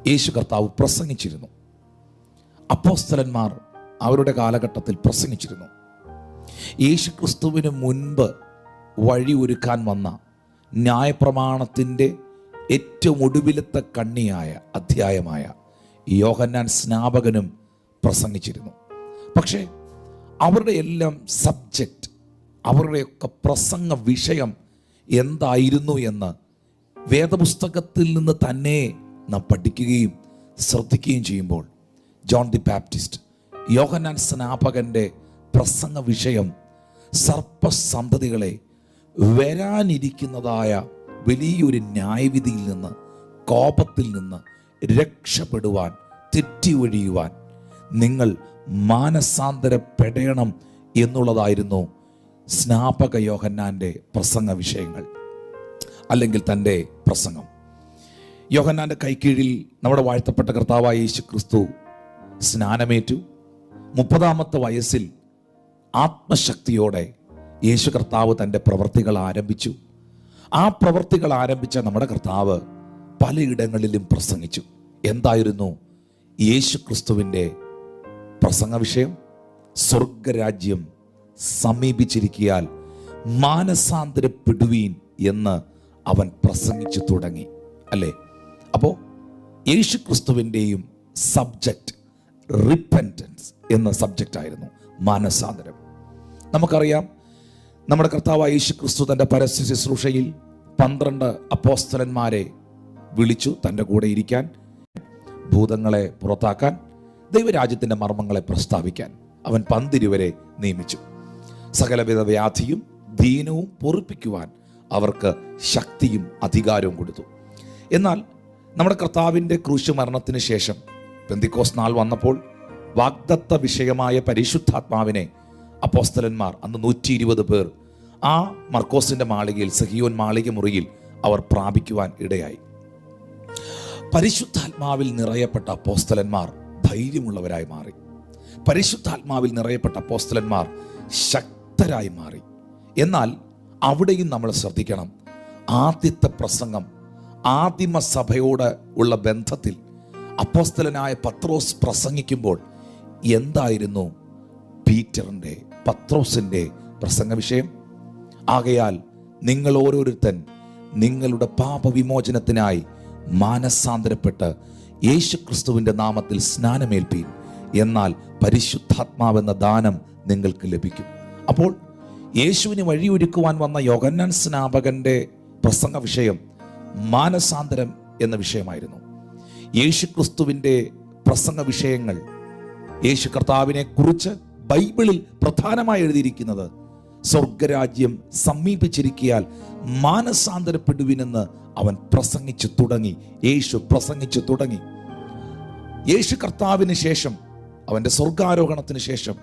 യേശു കർത്താവ് പ്രസംഗിച്ചിരുന്നു. അപ്പോസ്തലന്മാർ അവരുടെ കാലഘട്ടത്തിൽ പ്രസംഗിച്ചിരുന്നു. യേശു ക്രിസ്തുവിന് മുൻപ് വഴി ഒരുക്കാൻ വന്ന ന്യായപ്രമാണത്തിൻ്റെ ഏറ്റവും ഒടുവിലത്തെ കണ്ണിയായ അധ്യായമായ യോഹന്നാൻ സ്നാപകനും പ്രസംഗിച്ചിരുന്നു. പക്ഷേ അവരുടെ എല്ലാം സബ്ജക്റ്റ്, അവരുടെയൊക്കെ പ്രസംഗ വിഷയം എന്തായിരുന്നു എന്ന് വേദപുസ്തകത്തിൽ നിന്ന് തന്നെ നാം പഠിക്കുകയും ശ്രദ്ധിക്കുകയും ചെയ്യുമ്പോൾ ജോൺ ദി ബാപ്റ്റിസ്റ്റ്, യോഹന്നാൻ സ്നാപകൻ്റെ പ്രസംഗ വിഷയം സർപ്പസന്തതികളെ വരാനിരിക്കുന്നതായ വലിയൊരു ന്യായവിധിയിൽ നിന്ന്, കോപത്തിൽ നിന്ന് രക്ഷപ്പെടുവാൻ, തെറ്റി ഒഴിയുവാൻ നിങ്ങൾ മാനസാന്തരപ്പെടണം എന്നുള്ളതായിരുന്നു സ്നാപക യോഹന്നാൻ്റെ പ്രസംഗ വിഷയങ്ങൾ, അല്ലെങ്കിൽ തൻ്റെ പ്രസംഗം. യോഹന്നാൻ്റെ കൈക്കീഴിൽ നമ്മുടെ വാഴ്ത്തപ്പെട്ട കർത്താവായ യേശു ക്രിസ്തു സ്നാനമേറ്റു. 30-ാമത്തെ വയസ്സിൽ ആത്മശക്തിയോടെ യേശു കർത്താവ് തൻ്റെ പ്രവൃത്തികൾ ആരംഭിച്ചു. ആ പ്രവൃത്തികൾ ആരംഭിച്ച നമ്മുടെ കർത്താവ് പലയിടങ്ങളിലും പ്രസംഗിച്ചു. എന്തായിരുന്നു യേശു ക്രിസ്തുവിൻ്റെ പ്രസംഗ വിഷയം? സ്വർഗരാജ്യം സമീപിച്ചിരിക്കയാൽ മാനസാന്തരപ്പെടുവീൻ എന്ന് അവൻ പ്രസംഗിച്ചു തുടങ്ങി, അല്ലേ? അപ്പോൾ യേശു ക്രിസ്തുവിൻ്റെയും സബ്ജക്റ്റ് റിപ്പൻറ്റൻസ് എന്ന സബ്ജക്റ്റ് ആയിരുന്നു, മാനസാന്തരം. നമുക്കറിയാം, നമ്മുടെ കർത്താവായ യേശു ക്രിസ്തു തൻ്റെ പരസ്യ ശുശ്രൂഷയിൽ 12 അപ്പോസ്തലന്മാരെ വിളിച്ചു തൻ്റെ കൂടെ ഇരിക്കാൻ, ഭൂതങ്ങളെ പുറത്താക്കാൻ, ദൈവരാജ്യത്തിൻ്റെ മർമ്മങ്ങളെ പ്രസ്താവിക്കാൻ അവൻ 12 നിയമിച്ചു. സകലവിധ വ്യാധിയും ദീനവും പൊറുപ്പിക്കുവാൻ അവർക്ക് ശക്തിയും അധികാരവും കൊടുത്തു. എന്നാൽ നമ്മുടെ കർത്താവിൻ്റെ ക്രൂശ് മരണത്തിന് ശേഷം പെന്തിക്കോസ്ത് നാൾ വന്നപ്പോൾ വാഗ്ദത്ത വിഷയമായ പരിശുദ്ധാത്മാവിനെ അപ്പോസ്തലന്മാർ, അന്ന് 120 പേർ, ആ മർക്കോസിൻ്റെ മാളികയിൽ, സഹിയോൻ മാളിക മുറിയിൽ അവർ പ്രാപിക്കുവാൻ ഇടയായി. പരിശുദ്ധാത്മാവിൽ നിറയപ്പെട്ട അപ്പോസ്തലന്മാർ ധൈര്യമുള്ളവരായി മാറി. പരിശുദ്ധാത്മാവിൽ നിറയപ്പെട്ട അപ്പോസ്തലന്മാർ ശക്തരായി മാറി. എന്നാൽ അവിടെയും നമ്മൾ ശ്രദ്ധിക്കണം, ആദ്യത്തെ പ്രസംഗം, ആദിമസഭയോട് ഉള്ള ബന്ധത്തിൽ അപ്പോസ്തലനായ പത്രോസ് പ്രസംഗിക്കുമ്പോൾ എന്തായിരുന്നു പത്രോസിൻ്റെ പ്രസംഗ വിഷയം? ആകയാൽ നിങ്ങൾ ഓരോരുത്തൻ നിങ്ങളുടെ പാപവിമോചനത്തിനായി മാനസാന്തരപ്പെട്ട് യേശു ക്രിസ്തുവിൻ്റെ നാമത്തിൽ സ്നാനമേൽപ്പീൻ, എന്നാൽ പരിശുദ്ധാത്മാവെന്ന ദാനം നിങ്ങൾക്ക് ലഭിക്കും. അപ്പോൾ യേശുവിന് വഴിയൊരുക്കുവാൻ വന്ന യോഹന്നാൻ സ്നാപകൻ്റെ പ്രസംഗ വിഷയം മാനസാന്തരം എന്ന വിഷയമായിരുന്നു. യേശു ക്രിസ്തുവിൻ്റെ പ്രസംഗ വിഷയങ്ങൾ, യേശു കർത്താവിനെ കുറിച്ച് ബൈബിളിൽ പ്രധാനമായി എഴുതിയിരിക്കുന്നത് സ്വർഗരാജ്യം സമീപിച്ചിരിക്കയാൽ മാനസാന്തരപ്പെടുവിനെന്ന് അവൻ പ്രസംഗിച്ചു തുടങ്ങി. യേശു പ്രസംഗിച്ചു തുടങ്ങി. യേശു കർത്താവിന് ശേഷം, അവൻ്റെ സ്വർഗാരോഹണത്തിന് ശേഷം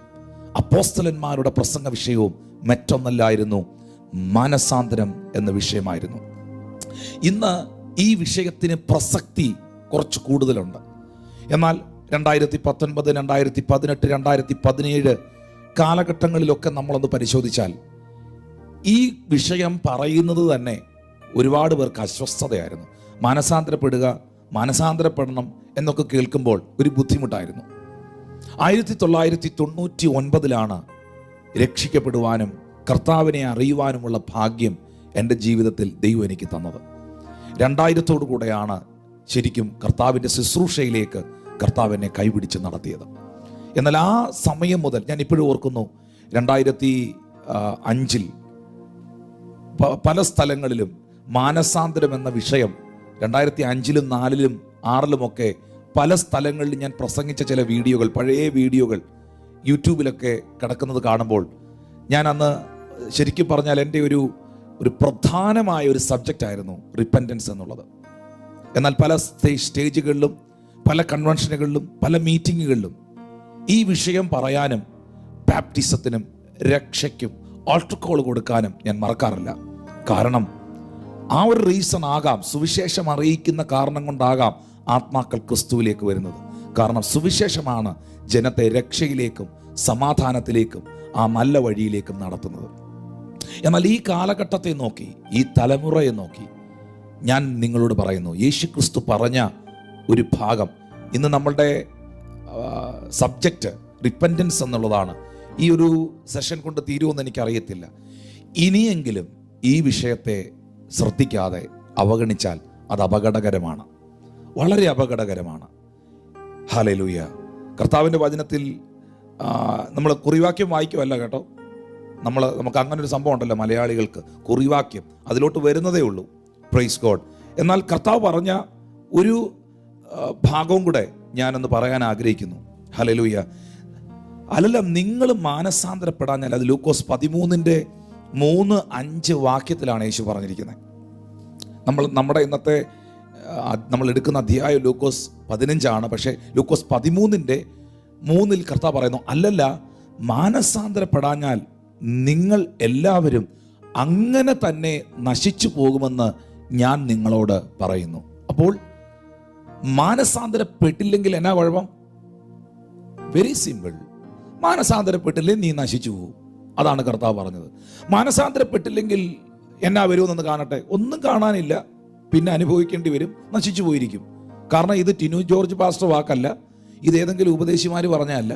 അപ്പോസ്തലന്മാരുടെ പ്രസംഗ വിഷയവും മറ്റൊന്നല്ലായിരുന്നു, മാനസാന്തരം എന്ന വിഷയമായിരുന്നു. ഇന്ന് ഈ വിഷയത്തിന് പ്രസക്തി കുറച്ച് കൂടുതലുണ്ട്. എന്നാൽ 2019, 2018, 2017 കാലഘട്ടങ്ങളിലൊക്കെ നമ്മളൊന്ന് പരിശോധിച്ചാൽ ഈ വിഷയം പറയുന്നത് തന്നെ ഒരുപാട് പേർക്ക് അസ്വസ്ഥതയായിരുന്നു. മാനസാന്തരപ്പെടണം എന്നൊക്കെ കേൾക്കുമ്പോൾ ഒരു ബുദ്ധിമുട്ടായിരുന്നു. 1999 രക്ഷിക്കപ്പെടുവാനും കർത്താവിനെ അറിയുവാനുമുള്ള ഭാഗ്യം എൻ്റെ ജീവിതത്തിൽ ദൈവം എനിക്ക് തന്നത്. 2000 കൂടെയാണ് ശരിക്കും കർത്താവിൻ്റെ ശുശ്രൂഷയിലേക്ക് കർത്താവ് എന്നെ കൈപിടിച്ച് നടത്തിയത്. എന്നാൽ ആ സമയം മുതൽ ഞാൻ ഇപ്പോഴും ഓർക്കുന്നു, 2005 പല സ്ഥലങ്ങളിലും മാനസാന്തരം എന്ന വിഷയം 2005, 2004, 2006 പല സ്ഥലങ്ങളിലും ഞാൻ പ്രസംഗിച്ച ചില വീഡിയോകൾ, പഴയ വീഡിയോകൾ യൂട്യൂബിലൊക്കെ കിടക്കുന്നത് കാണുമ്പോൾ ഞാൻ അന്ന് ശരിക്കും പറഞ്ഞാൽ എൻ്റെ ഒരു പ്രധാനമായ ഒരു സബ്ജക്റ്റ് ആയിരുന്നു റിപ്പൻറ്റൻസ് എന്നുള്ളത്. എന്നാൽ പല സ്റ്റേജുകളിലും, പല കൺവെൻഷനുകളിലും, പല മീറ്റിങ്ങുകളിലും ഈ വിഷയം പറയാനും ബാപ്റ്റിസത്തിനും രക്ഷയ്ക്കും ആൾട്ടർ കോൾ കൊടുക്കാനും ഞാൻ മറക്കാറില്ല. കാരണം ആ ഒരു റീസൺ ആകാം, സുവിശേഷം അറിയിക്കുന്ന കാരണം കൊണ്ടാകാം ആത്മാക്കൾ ക്രിസ്തുവിലേക്ക് വരുന്നത്. കാരണം സുവിശേഷമാണ് ജനത്തെ രക്ഷയിലേക്കും സമാധാനത്തിലേക്കും ആ നല്ല വഴിയിലേക്കും നടത്തുന്നത്. എന്നാൽ ഈ കാലഘട്ടത്തെ നോക്കി, ഈ തലമുറയെ നോക്കി ഞാൻ നിങ്ങളോട് പറയുന്നു, യേശു ക്രിസ്തു പറഞ്ഞ ഒരു ഭാഗം. ഇന്ന് നമ്മളുടെ സബ്ജക്റ്റ് റിപ്പൻറ്റൻസ് എന്നുള്ളതാണ്. ഈ ഒരു സെഷൻ കൊണ്ട് തീരുമെന്ന് എനിക്കറിയത്തില്ല. ഇനിയെങ്കിലും ഈ വിഷയത്തെ ശ്രദ്ധിക്കാതെ അവഗണിച്ചാൽ അത് അപകടകരമാണ്, വളരെ അപകടകരമാണ്. ഹല്ലേലൂയ. കർത്താവിൻ്റെ വചനത്തിൽ നമ്മൾ കുറിവാക്യം വായിക്കുമല്ല കേട്ടോ. നമുക്ക് അങ്ങനെ ഒരു സംഭവം ഉണ്ടല്ലോ മലയാളികൾക്ക്, കുറിവാക്യം, അതിലോട്ട് വരുന്നതേ ഉള്ളൂ. Praise God. എന്നാൽ കർത്താവ് പറഞ്ഞ ഒരു ഭാഗവും കൂടെ ഞാനൊന്ന് പറയാൻ ആഗ്രഹിക്കുന്നു. ഹല്ലേലൂയ. അല്ലല്ല, നിങ്ങൾ മാനസാന്തരപ്പെടാഞ്ഞാൽ, അത് ലൂക്കോസ് 13:3-5 വാക്യത്തിലാണ് യേശു പറഞ്ഞിരിക്കുന്നത്. നമ്മുടെ ഇന്നത്തെ നമ്മൾ എടുക്കുന്ന അധ്യായം ലൂക്കോസ് 15 പക്ഷേ ലൂക്കോസ് 13:3 കർത്താവ് പറയുന്നു, അല്ലല്ല, മാനസാന്തരപ്പെടാഞ്ഞാൽ നിങ്ങൾ എല്ലാവരും അങ്ങനെ തന്നെ നശിച്ചു പോകുമെന്ന് ഞാൻ നിങ്ങളോട് പറയുന്നു. അപ്പോൾ മാനസാന്തരപ്പെട്ടില്ലെങ്കിൽ എന്നാ കുഴപ്പം? Very simple. മാനസാന്തരപ്പെട്ടില്ലെങ്കിൽ നീ നശിച്ചു പോകും. അതാണ് കർത്താവ് പറഞ്ഞത്. മാനസാന്തരപ്പെട്ടില്ലെങ്കിൽ എന്നാ വരുമെന്നൊന്ന് കാണട്ടെ. ഒന്നും കാണാനില്ല, പിന്നെ അനുഭവിക്കേണ്ടി വരും, നശിച്ചു പോയിരിക്കും. കാരണം ഇത് ടിനു ജോർജ് പാസ്റ്റർ വാക്കല്ല, ഇത് ഏതെങ്കിലും ഉപദേശിമാർ പറഞ്ഞല്ല,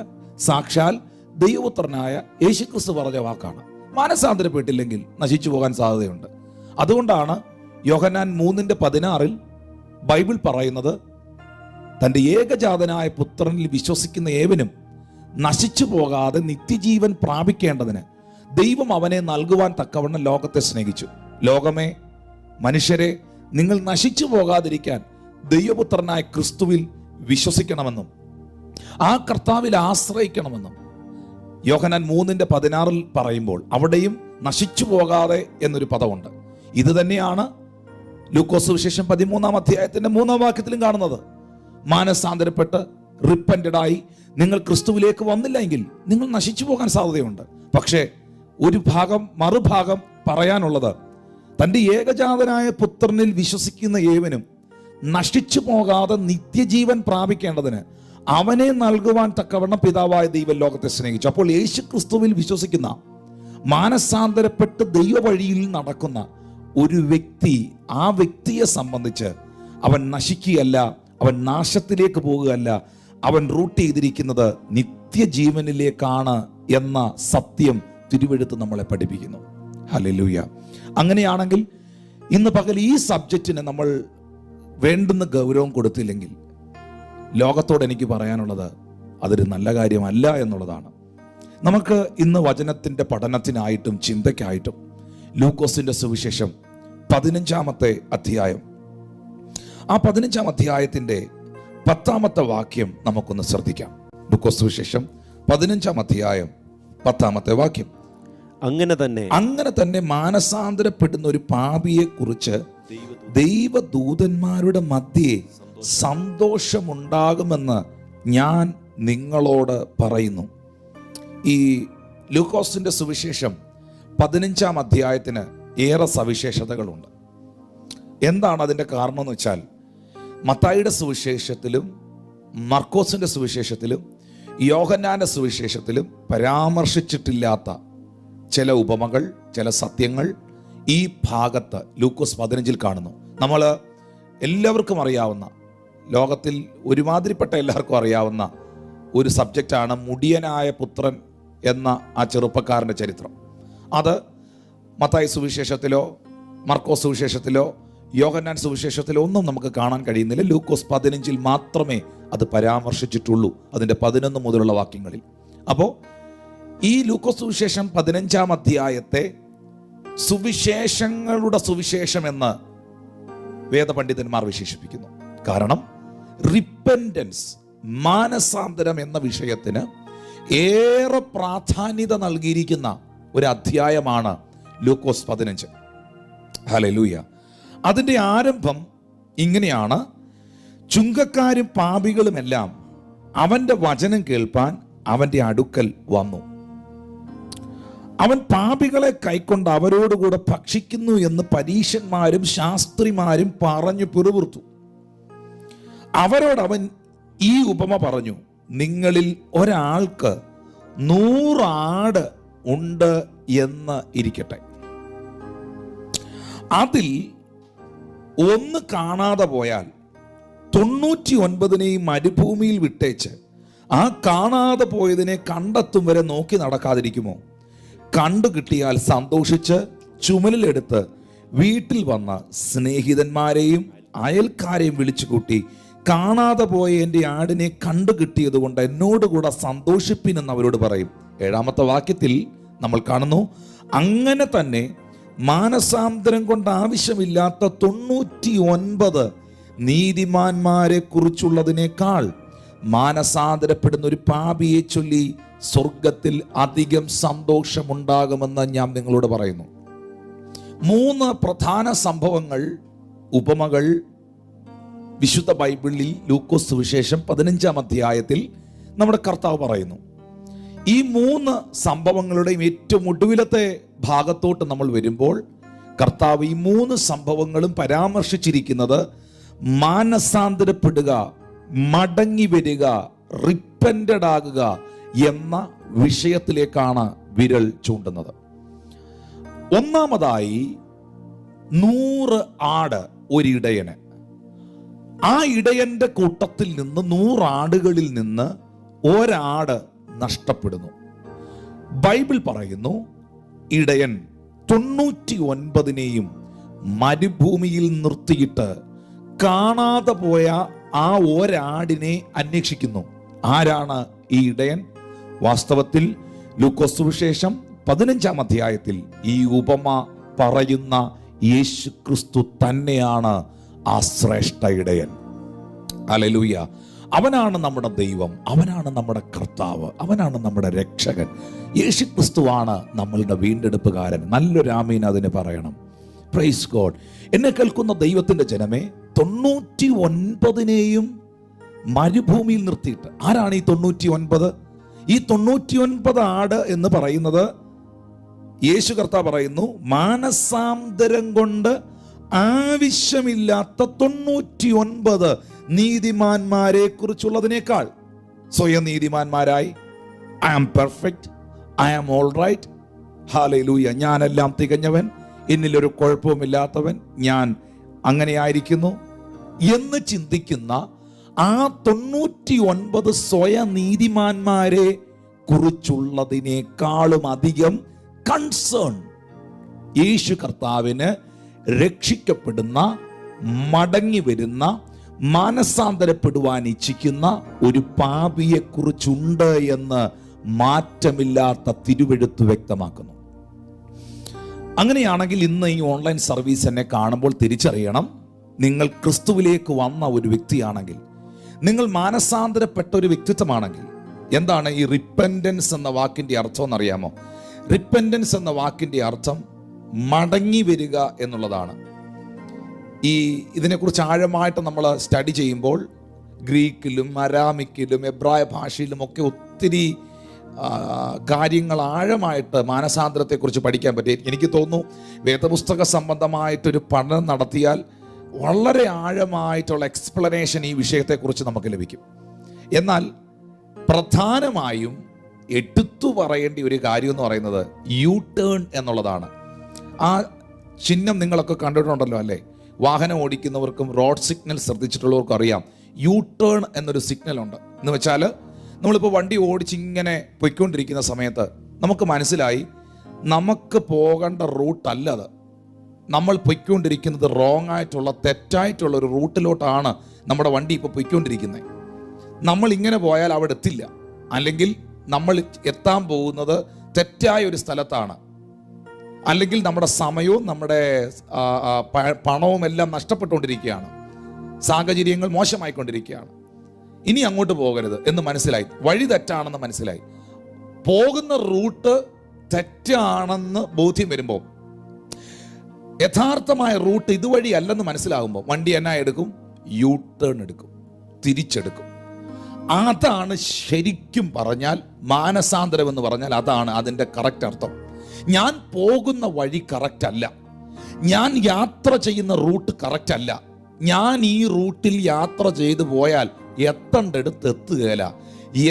സാക്ഷാൽ ദൈവപുത്രനായ യേശുക്രിസ്തു പറഞ്ഞ വാക്കാണ്. മാനസാന്തരപ്പെട്ടില്ലെങ്കിൽ നശിച്ചു പോകാൻ സാധ്യതയുണ്ട്. അതുകൊണ്ടാണ് യോഹന്നാൻ 3:16 ബൈബിൾ പറയുന്നത്, തൻ്റെ ഏകജാതനായ പുത്രനിൽ വിശ്വസിക്കുന്ന ഏവനും നശിച്ചു പോകാതെ നിത്യജീവൻ പ്രാപിക്കേണ്ടതിന് ദൈവം അവനെ നൽകുവാൻ തക്കവണ്ണം ലോകത്തെ സ്നേഹിച്ചു. ലോകമേ, മനുഷ്യരെ, നിങ്ങൾ നശിച്ചു പോകാതിരിക്കാൻ ദൈവപുത്രനായ ക്രിസ്തുവിൽ വിശ്വസിക്കണമെന്നും ആ കർത്താവിൽ ആശ്രയിക്കണമെന്നും യോഹന്നാൻ 3:16 പറയുമ്പോൾ അവിടെയും നശിച്ചു പോകാതെ എന്നൊരു പദമുണ്ട്. ഇത് തന്നെയാണ് ലൂക്കോസ് സുവിശേഷം 13-ാം 3 വാക്യത്തിലും കാണുന്നത്. മാനസാന്തരപ്പെട്ട് റിപ്പന്റഡായി നിങ്ങൾ ക്രിസ്തുവിലേക്ക് വന്നില്ല എങ്കിൽ നിങ്ങൾ നശിച്ചു പോകാൻ സാധ്യതയുണ്ട്. പക്ഷേ ഒരു ഭാഗം, മറുഭാഗം പറയാനുള്ളത്, തൻ്റെ ഏകജാതനായ പുത്രനിൽ വിശ്വസിക്കുന്ന ഏവനും നശിച്ചു പോകാതെ നിത്യജീവൻ പ്രാപിക്കേണ്ടതിന് അവനെ നൽകുവാൻ തക്കവണ്ണം പിതാവായ ദൈവം ലോകത്തെ സ്നേഹിച്ചു. അപ്പോൾ യേശു ക്രിസ്തുവിൽ വിശ്വസിക്കുന്ന, മാനസാന്തരപ്പെട്ട് ദൈവവഴിയിൽ നടക്കുന്ന ഒരു വ്യക്തി, ആ വ്യക്തിയെ സംബന്ധിച്ച് അവൻ നശിക്കുകയല്ല, അവൻ നാശത്തിലേക്ക് പോകുകയല്ല, അവൻ റൂട്ട് ചെയ്തിരിക്കുന്നത് നിത്യജീവനിലേക്കാണ് എന്ന സത്യം തിരുവെഴുത്ത് നമ്മളെ പഠിപ്പിക്കുന്നു. ഹല്ലേലൂയ. അങ്ങനെയാണെങ്കിൽ ഇന്ന് പകൽ ഈ സബ്ജക്റ്റിന് നമ്മൾ വേണ്ടുന്ന ഗൗരവം കൊടുത്തില്ലെങ്കിൽ ലോകത്തോട് എനിക്ക് പറയാനുള്ളത് അതൊരു നല്ല കാര്യമല്ല എന്നുള്ളതാണ്. നമുക്ക് ഇന്ന് വചനത്തിൻ്റെ പഠനത്തിനായിട്ടും ചിന്തയ്ക്കായിട്ടും ലൂക്കോസിൻ്റെ സുവിശേഷം 15-ാമത്തെ അധ്യായം, ആ 15-ാം അധ്യായത്തിൻ്റെ 10-ാമത്തെ വാക്യം നമുക്കൊന്ന് ശ്രദ്ധിക്കാം. ലൂക്കോസ് സുവിശേഷം 15-ാം അധ്യായം 10-ാമത്തെ വാക്യം. അങ്ങനെ തന്നെ മാനസാന്തരപ്പെടുന്ന ഒരു പാപിയെ കുറിച്ച് ദൈവദൂതന്മാരുടെ മധ്യേ സന്തോഷമുണ്ടാകുമെന്ന് ഞാൻ നിങ്ങളോട് പറയുന്നു. ഈ ലൂക്കോസിന്റെ സുവിശേഷം 15-ാം അധ്യായത്തിന് ഏറെ സവിശേഷതകളുണ്ട്. എന്താണ് അതിൻ്റെ കാരണം എന്ന് വെച്ചാൽ, മത്തായിയുടെ സുവിശേഷത്തിലും മർക്കോസിന്റെ സുവിശേഷത്തിലും യോഹന്നാന്റെ സുവിശേഷത്തിലും പരാമർശിച്ചിട്ടില്ലാത്ത ചില ഉപമകൾ, ചില സത്യങ്ങൾ ഈ ഭാഗത്ത് ലൂക്കോസ് 15-ൽ കാണുന്നു. നമ്മൾ എല്ലാവർക്കും അറിയാവുന്ന, ലോകത്തിൽ ഒരുമാതിരിപ്പെട്ട എല്ലാവർക്കും അറിയാവുന്ന ഒരു സബ്ജക്റ്റാണ് മുടിയനായ പുത്രൻ എന്ന ആ ചെറുപ്പക്കാരൻ്റെ ചരിത്രം. അത് മത്തായി സുവിശേഷത്തിലോ മർക്കോസ് സുവിശേഷത്തിലോ യോഹന്നാൻ സുവിശേഷത്തിലോ ഒന്നും നമുക്ക് കാണാൻ കഴിയുന്നില്ല. ലൂക്കോസ് 15-ൽ മാത്രമേ അത് പരാമർശിച്ചിട്ടുള്ളൂ, അതിൻ്റെ 11 മുതലുള്ള വാക്യങ്ങളിൽ. അപ്പോൾ ഈ ലൂക്കോസ് സുവിശേഷം 15-ാം അധ്യായത്തെ സുവിശേഷങ്ങളുടെ സുവിശേഷം എന്ന് വേദപണ്ഡിതന്മാർ വിശേഷിപ്പിക്കുന്നു. കാരണം റിപ്പൻറ്റൻസ്, മാനസാന്തരം എന്ന വിഷയത്തിന് ഏറെ പ്രാധാന്യത നൽകിയിരിക്കുന്ന ഒരു അധ്യായമാണ് ലൂക്കോസ് 15. ഹല്ലേലൂയ. അതിൻ്റെ ആരംഭം ഇങ്ങനെയാണ്: ചുങ്കക്കാരും പാപികളുമെല്ലാം അവൻ്റെ വചനം കേൾപ്പാൻ അവൻ്റെ അടുക്കൽ വന്നു. അവൻ പാപികളെ കൈക്കൊണ്ട് അവരോടുകൂടെ ഭക്ഷിക്കുന്നു എന്ന് പരീശന്മാരും ശാസ്ത്രിമാരും പറഞ്ഞു പിറുപിറുത്തു. അവരോടവൻ ഈ ഉപമ പറഞ്ഞു: നിങ്ങളിൽ ഒരാൾക്ക് 100 ആട് ഉണ്ട് എന്ന് ഇരിക്കട്ടെ. അതിൽ ഒന്ന് കാണാതെ പോയാൽ 99 മരുഭൂമിയിൽ വിട്ടേച്ച് ആ കാണാതെ പോയതിനെ കണ്ടെത്തും വരെ നോക്കി നടക്കാതിരിക്കുമോ? കണ്ടു കിട്ടിയാൽ സന്തോഷിച്ച് ചുമലിലെടുത്ത് വീട്ടിൽ വന്ന സ്നേഹിതന്മാരെയും അയൽക്കാരെയും വിളിച്ചു കൂട്ടി, കാണാതെ പോയ എൻ്റെ ആടിനെ കണ്ടു കിട്ടിയത് കൊണ്ട് എന്നോടുകൂടെ സന്തോഷിപ്പിനെന്ന് അവരോട് പറയും. 7-ാമത്തെ വാക്യത്തിൽ നമ്മൾ കാണുന്നു, അങ്ങനെ തന്നെ മാനസാന്തരം കൊണ്ട് ആവശ്യമില്ലാത്ത 99 നീതിമാന്മാരെ കുറിച്ചുള്ളതിനേക്കാൾ മാനസാന്തരപ്പെടുന്ന ഒരു പാപിയെ ചൊല്ലി സ്വർഗത്തിൽ അധികം സന്തോഷമുണ്ടാകുമെന്ന് ഞാൻ നിങ്ങളോട് പറയുന്നു. 3 പ്രധാന സംഭവങ്ങൾ, ഉപമകൾ വിശുദ്ധ ബൈബിളിൽ ലൂക്കോസ് സുവിശേഷം 15-ാം അധ്യായത്തിൽ നമ്മുടെ കർത്താവ് പറയുന്നു. ഈ 3 സംഭവങ്ങളുടെയും ഏറ്റവും ഒടുവിലത്തെ ഭാഗത്തോട്ട് നമ്മൾ വരുമ്പോൾ കർത്താവ് ഈ 3 സംഭവങ്ങളും പരാമർശിച്ചിരിക്കുന്നത് മാനസാന്തരപ്പെടുക, മടങ്ങി വരിക, റിപ്പന്റഡ് ആകുക എന്ന വിഷയത്തിലേക്കാണ് വിരൽ ചൂണ്ടുന്നത്. ഒന്നാമതായി 100 ആട് ഒരിടയന്. ആ ഇടയന്റെ കൂട്ടത്തിൽ നിന്ന് 100 ആടുകളിൽ നിന്ന് ഒരാട് നഷ്ടപ്പെടുന്നു. ബൈബിൾ പറയുന്നു, ഇടയൻ 99 മരുഭൂമിയിൽ നിർത്തിയിട്ട് കാണാതെ പോയ ആ ഒരാടിനെ അന്വേഷിക്കുന്നു. ആരാണ് ഈ ഇടയൻ? വാസ്തവത്തിൽ ലൂക്കോസ് സുവിശേഷം 15-ാം അധ്യായത്തിൽ ഈ ഉപമ പറയുന്ന യേശു ക്രിസ്തു തന്നെയാണ് ആ ശ്രേഷ്ഠ ഇടയൻ. ഹല്ലേലൂയ. അവനാണ് നമ്മുടെ ദൈവം, അവനാണ് നമ്മുടെ കർത്താവ്, അവനാണ് നമ്മുടെ രക്ഷകൻ. യേശു ക്രിസ്തുവാണ് നമ്മളുടെ വീണ്ടെടുപ്പുകാരൻ. നല്ലൊരു ആമീൻ അതിന് പറയണം. Price God. എന്നെ കേൾക്കുന്ന ദൈവത്തിന്റെ ജനമേ, 99 മരുഭൂമിയിൽ നിർത്തിയിട്ട്, ആരാണ് ഈ 99? ഈ 99 ആട് എന്ന് പറയുന്നത് യേശു കർത്താവ് പറയുന്നു, മാനസാന്തരം കൊണ്ട് ആവശ്യമില്ലാത്ത 99 നീതിമാന്മാരെ കുറിച്ചുള്ളതിനേക്കാൾ സ്വയം നീതിമാന്മാരായി, I am perfect, I am all right, hallelujah, ഞാനെല്ലാം തികഞ്ഞവൻ, എന്നിലൊരു കുഴപ്പവുമില്ലാത്തവൻ, ഞാൻ അങ്ങനെയായിരിക്കുന്നു എന്ന് ചിന്തിക്കുന്ന ആ 99 സ്വയം നീതിമാന്മാരെ കുറിച്ചുള്ളതിനേക്കാളും അധികം കൺസേൺ യേശു കർത്താവിന് രക്ഷിക്കപ്പെടുന്ന, മടങ്ങി വരുന്ന, മാനസാന്തരപ്പെടുവാൻ ഇച്ഛിക്കുന്ന ഒരു പാപിയെ കുറിച്ചുണ്ട് എന്ന് മാറ്റമില്ലാത്ത തിരുവെഴുത്ത് വ്യക്തമാക്കുന്നു. അങ്ങനെയാണെങ്കിൽ ഇന്ന് ഈ ഓൺലൈൻ സർവീസ് എന്നെ കാണുമ്പോൾ തിരിച്ചറിയണം, നിങ്ങൾ ക്രിസ്തുവിലേക്ക് വന്ന ഒരു വ്യക്തിയാണെങ്കിൽ, നിങ്ങൾ മാനസാന്തരപ്പെട്ട ഒരു വ്യക്തിത്വമാണെങ്കിൽ. എന്താണ് ഈ റിപ്പൻറ്റൻസ് എന്ന വാക്കിൻ്റെ അർത്ഥം എന്നറിയാമോ? റിപ്പൻറ്റൻസ് എന്ന വാക്കിൻ്റെ അർത്ഥം മടങ്ങി വരിക എന്നുള്ളതാണ്. ഇതിനെക്കുറിച്ച് ആഴമായിട്ട് നമ്മൾ സ്റ്റഡി ചെയ്യുമ്പോൾ ഗ്രീക്കിലും അരാമിക്കിലും എബ്രായ ഭാഷയിലും ഒക്കെ ഒത്തിരി കാര്യങ്ങൾ ആഴമായിട്ട് മാനസാന്തരത്തെക്കുറിച്ച് പഠിക്കാൻ പറ്റും. എനിക്ക് തോന്നുന്നു വേദപുസ്തക സംബന്ധമായിട്ടൊരു പഠനം നടത്തിയാൽ വളരെ ആഴമായിട്ടുള്ള എക്സ്പ്ലനേഷൻ ഈ വിഷയത്തെക്കുറിച്ച് നമുക്ക് ലഭിക്കും. എന്നാൽ പ്രധാനമായും എടുത്തു പറയേണ്ട ഒരു കാര്യം എന്ന് പറയുന്നത് യു ടേൺ എന്നുള്ളതാണ്. ആ ചിഹ്നം നിങ്ങളൊക്കെ കണ്ടിട്ടുണ്ടല്ലോ അല്ലേ? വാഹനം ഓടിക്കുന്നവർക്കും റോഡ് സിഗ്നൽ ശ്രദ്ധിച്ചിട്ടുള്ളവർക്കും അറിയാം, യു ടേൺ എന്നൊരു സിഗ്നൽ ഉണ്ട്. എന്ന് വെച്ചാൽ നമ്മളിപ്പോൾ വണ്ടി ഓടിച്ച് ഇങ്ങനെ പൊയ്ക്കൊണ്ടിരിക്കുന്ന സമയത്ത് നമുക്ക് മനസ്സിലായി നമുക്ക് പോകേണ്ട റൂട്ടല്ല അത്, നമ്മൾ പൊയ്ക്കൊണ്ടിരിക്കുന്നത് റോങ് ആയിട്ടുള്ള, തെറ്റായിട്ടുള്ള ഒരു റൂട്ടിലോട്ടാണ് നമ്മുടെ വണ്ടി ഇപ്പോൾ പൊയ്ക്കൊണ്ടിരിക്കുന്നത്. നമ്മൾ ഇങ്ങനെ പോയാൽ അവിടെ എത്തില്ല, അല്ലെങ്കിൽ നമ്മൾ എത്താൻ പോകുന്നത് തെറ്റായ ഒരു സ്ഥലത്താണ്, അല്ലെങ്കിൽ നമ്മുടെ സമയവും നമ്മുടെ പണവും എല്ലാം നഷ്ടപ്പെട്ടുകൊണ്ടിരിക്കുകയാണ്, സാഹചര്യങ്ങൾ മോശമായിക്കൊണ്ടിരിക്കുകയാണ്. ഇനി അങ്ങോട്ട് പോകരുത് എന്ന് മനസ്സിലായി, വഴി തെറ്റാണെന്ന് മനസ്സിലായി, പോകുന്ന റൂട്ട് തെറ്റാണെന്ന് ബോധ്യം വരുമ്പോൾ, യഥാർത്ഥമായ റൂട്ട് ഇതുവഴി അല്ലെന്ന് മനസ്സിലാകുമ്പോൾ വണ്ടി എന്നാ എടുക്കും? യു ടേൺ എടുക്കും, തിരിച്ചെടുക്കും. അതാണ് ശരിക്കും പറഞ്ഞാൽ മാനസാന്തരം എന്ന് പറഞ്ഞാൽ അതാണ് അതിൻ്റെ കറക്റ്റ് അർത്ഥം. ഞാൻ പോകുന്ന വഴി കറക്റ്റ് അല്ല, ഞാൻ യാത്ര ചെയ്യുന്ന റൂട്ട് കറക്റ്റ് അല്ല, ഞാൻ ഈ റൂട്ടിൽ യാത്ര ചെയ്തു പോയാൽ എത്തേണ്ടടുത്ത് എത്തുകയില്ല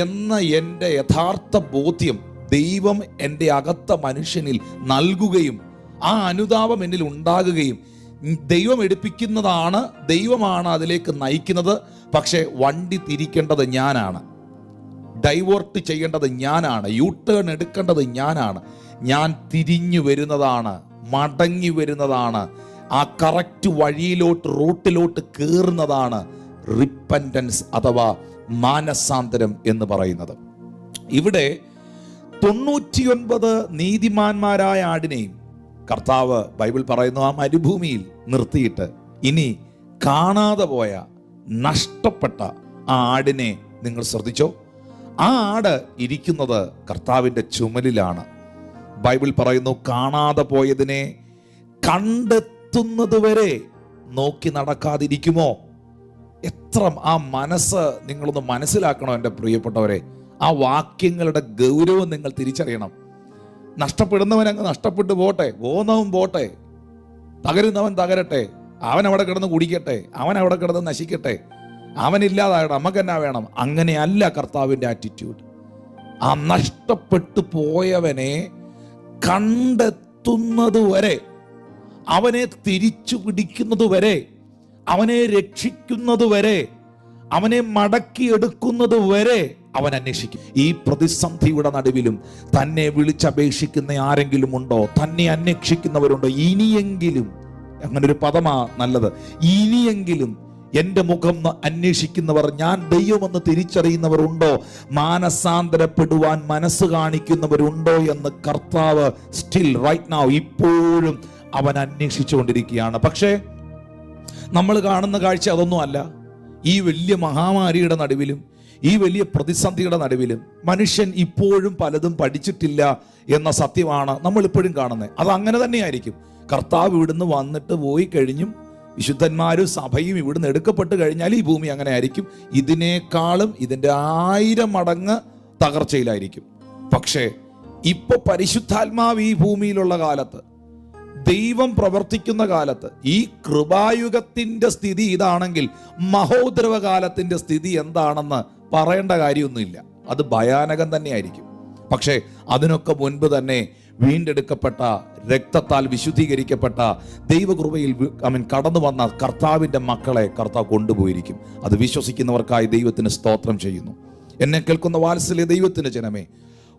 എന്ന എൻ്റെ യഥാർത്ഥ ബോധ്യം ദൈവം എൻ്റെ അകത്ത മനുഷ്യനിൽ നൽകുകയും ആ അനുതാപം എന്നിൽ ഉണ്ടാകുകയും ദൈവം എടുപ്പിക്കുന്നതാണ്, ദൈവമാണ് അതിലേക്ക് നയിക്കുന്നത്. പക്ഷേ വണ്ടി തിരിക്കേണ്ടത് ഞാനാണ്, ഡൈവേർട്ട് ചെയ്യേണ്ടത് ഞാനാണ്, യു ടേൺ എടുക്കേണ്ടത് ഞാനാണ്. ഞാൻ തിരിഞ്ഞു വരുന്നതാണ്, മടങ്ങി വരുന്നതാണ്, ആ കറക്റ്റ് വഴിയിലോട്ട്, റൂട്ടിലോട്ട് കയറുന്നതാണ് റിപ്പൻറ്റൻസ് അഥവാ മാനസാന്തരം എന്ന് പറയുന്നത്. ഇവിടെ 99 നീതിമാന്മാരായ ആടിനെയും കർത്താവ് ബൈബിൾ പറയുന്നു ആ മരുഭൂമിയിൽ നിർത്തിയിട്ട് ഇനി കാണാതെ പോയ, നഷ്ടപ്പെട്ട ആ ആടിനെ നിങ്ങൾ ശ്രദ്ധിച്ചോ? ആ ആട് ഇരിക്കുന്നത് കർത്താവിൻ്റെ ചുമലിലാണ്. ബൈബിൾ പറയുന്നു കാണാതെ പോയതിനെ കണ്ടെത്തുന്നത് വരെ നോക്കി നടക്കാതിരിക്കുമോ? എത്ര ആ മനസ്സ് നിങ്ങളൊന്ന് മനസ്സിലാക്കണം എൻ്റെ പ്രിയപ്പെട്ടവരെ. ആ വാക്യങ്ങളുടെ ഗൗരവം നിങ്ങൾ തിരിച്ചറിയണം. നഷ്ടപ്പെടുന്നവൻ അങ്ങ് നഷ്ടപ്പെട്ടു പോട്ടെ, പോകുന്നവൻ പോട്ടെ, തകരുന്നവൻ തകരട്ടെ, അവൻ അവിടെ കിടന്ന് കുടിക്കട്ടെ, അവൻ അവിടെ കിടന്ന് നശിക്കട്ടെ, അവനില്ലാതാകട്ടെ, നമുക്ക് എന്നാ വേണം? അങ്ങനെയല്ല കർത്താവിൻ്റെ ആറ്റിറ്റ്യൂഡ്. ആ നഷ്ടപ്പെട്ടു പോയവനെ കണ്ടെത്തുന്നത് വരെ, അവനെ തിരിച്ചു പിടിക്കുന്നത് വരെ, അവനെ രക്ഷിക്കുന്നത് വരെ, അവനെ മടക്കിയെടുക്കുന്നത് വരെ അവൻ അന്വേഷിക്കും. ഈ പ്രതിസന്ധിയുടെ നടുവിലും തന്നെ വിളിച്ചപേക്ഷിക്കുന്ന ആരെങ്കിലും ഉണ്ടോ? തന്നെ അന്വേഷിക്കുന്നവരുണ്ടോ? ഇനിയെങ്കിലും, അങ്ങനൊരു പദമാ നല്ലത്, ഇനിയെങ്കിലും എൻ്റെ മുഖം അന്വേഷിക്കുന്നവർ, ഞാൻ ദൈവമെന്ന് തിരിച്ചറിയുന്നവർ ഉണ്ടോ? മാനസാന്തരപ്പെടുവാൻ മനസ്സ് കാണിക്കുന്നവരുണ്ടോ എന്ന് കർത്താവ് സ്റ്റിൽ റൈറ്റ് നൗ ഇപ്പോഴും അവൻ അന്വേഷിച്ചുകൊണ്ടിരിക്കുകയാണ്. പക്ഷേ നമ്മൾ കാണുന്ന കാഴ്ച അതൊന്നും അല്ല. ഈ വലിയ മഹാമാരിയുടെ നടുവിലും ഈ വലിയ പ്രതിസന്ധിയുടെ നടുവിലും മനുഷ്യൻ ഇപ്പോഴും പലതും പഠിച്ചിട്ടില്ല എന്ന സത്യമാണ് നമ്മൾ ഇപ്പോഴും കാണുന്നത്. അത് അങ്ങനെ തന്നെയായിരിക്കും. കർത്താവ് ഇവിടുന്ന് വന്നിട്ട് പോയി കഴിഞ്ഞും വിശുദ്ധന്മാരും സഭയും ഇവിടുന്ന് എടുക്കപ്പെട്ട് കഴിഞ്ഞാൽ ഈ ഭൂമി അങ്ങനെ ആയിരിക്കും. ഇതിനേക്കാളും ഇതിൻ്റെ 1000 മടങ്ങ് തകർച്ചയിലായിരിക്കും. പക്ഷേ ഇപ്പൊ പരിശുദ്ധാത്മാവ് ഈ ഭൂമിയിലുള്ള കാലത്ത്, ദൈവം പ്രവർത്തിക്കുന്ന കാലത്ത്, ഈ കൃപായുഗത്തിന്റെ സ്ഥിതി ഇതാണെങ്കിൽ മഹോദ്രവകാലത്തിന്റെ സ്ഥിതി എന്താണെന്ന് പറയേണ്ട കാര്യമൊന്നുമില്ല. അത് ഭയാനകം തന്നെയായിരിക്കും. പക്ഷേ അതിനൊക്കെ മുൻപ് തന്നെ വീണ്ടെടുക്കപ്പെട്ട, രക്തത്താൽ വിശുദ്ധീകരിക്കപ്പെട്ട, ദൈവകൃപയിൽ കടന്നു വന്ന കർത്താവിൻ്റെ മക്കളെ കർത്താവ് കൊണ്ടുപോയിരിക്കും. അത് വിശ്വസിക്കുന്നവർക്കായി ദൈവത്തിന് സ്തോത്രം ചെയ്യുന്നു. എന്നെ കേൾക്കുന്ന വാത്സല്യ ദൈവത്തിന് ജനമേ,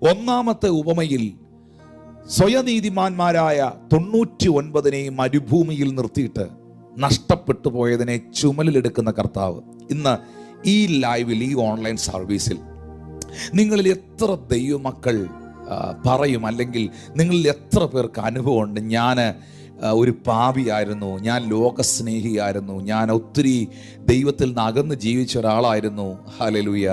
ഒന്നാമത്തെ ഉപമയിൽ സ്വയനീതിമാന്മാരായ 99 മരുഭൂമിയിൽ നിർത്തിയിട്ട് നഷ്ടപ്പെട്ടു പോയതിനെ ചുമലിലെടുക്കുന്ന കർത്താവ് ഇന്ന് ഈ ലൈവിൽ, ഈ ഓൺലൈൻ സർവീസിൽ നിങ്ങളിൽ എത്ര ദൈവമക്കൾ പറയും, അല്ലെങ്കിൽ നിങ്ങളിൽ എത്ര പേർക്ക് അനുഭവമുണ്ട്, ഞാൻ ഒരു പാപിയായിരുന്നു, ഞാൻ ലോകസ്നേഹിയായിരുന്നു, ഞാൻ ഒത്തിരി ദൈവത്തിൽ നിന്ന് അകന്ന് ജീവിച്ച ഒരാളായിരുന്നു, ഹല്ലേലൂയ,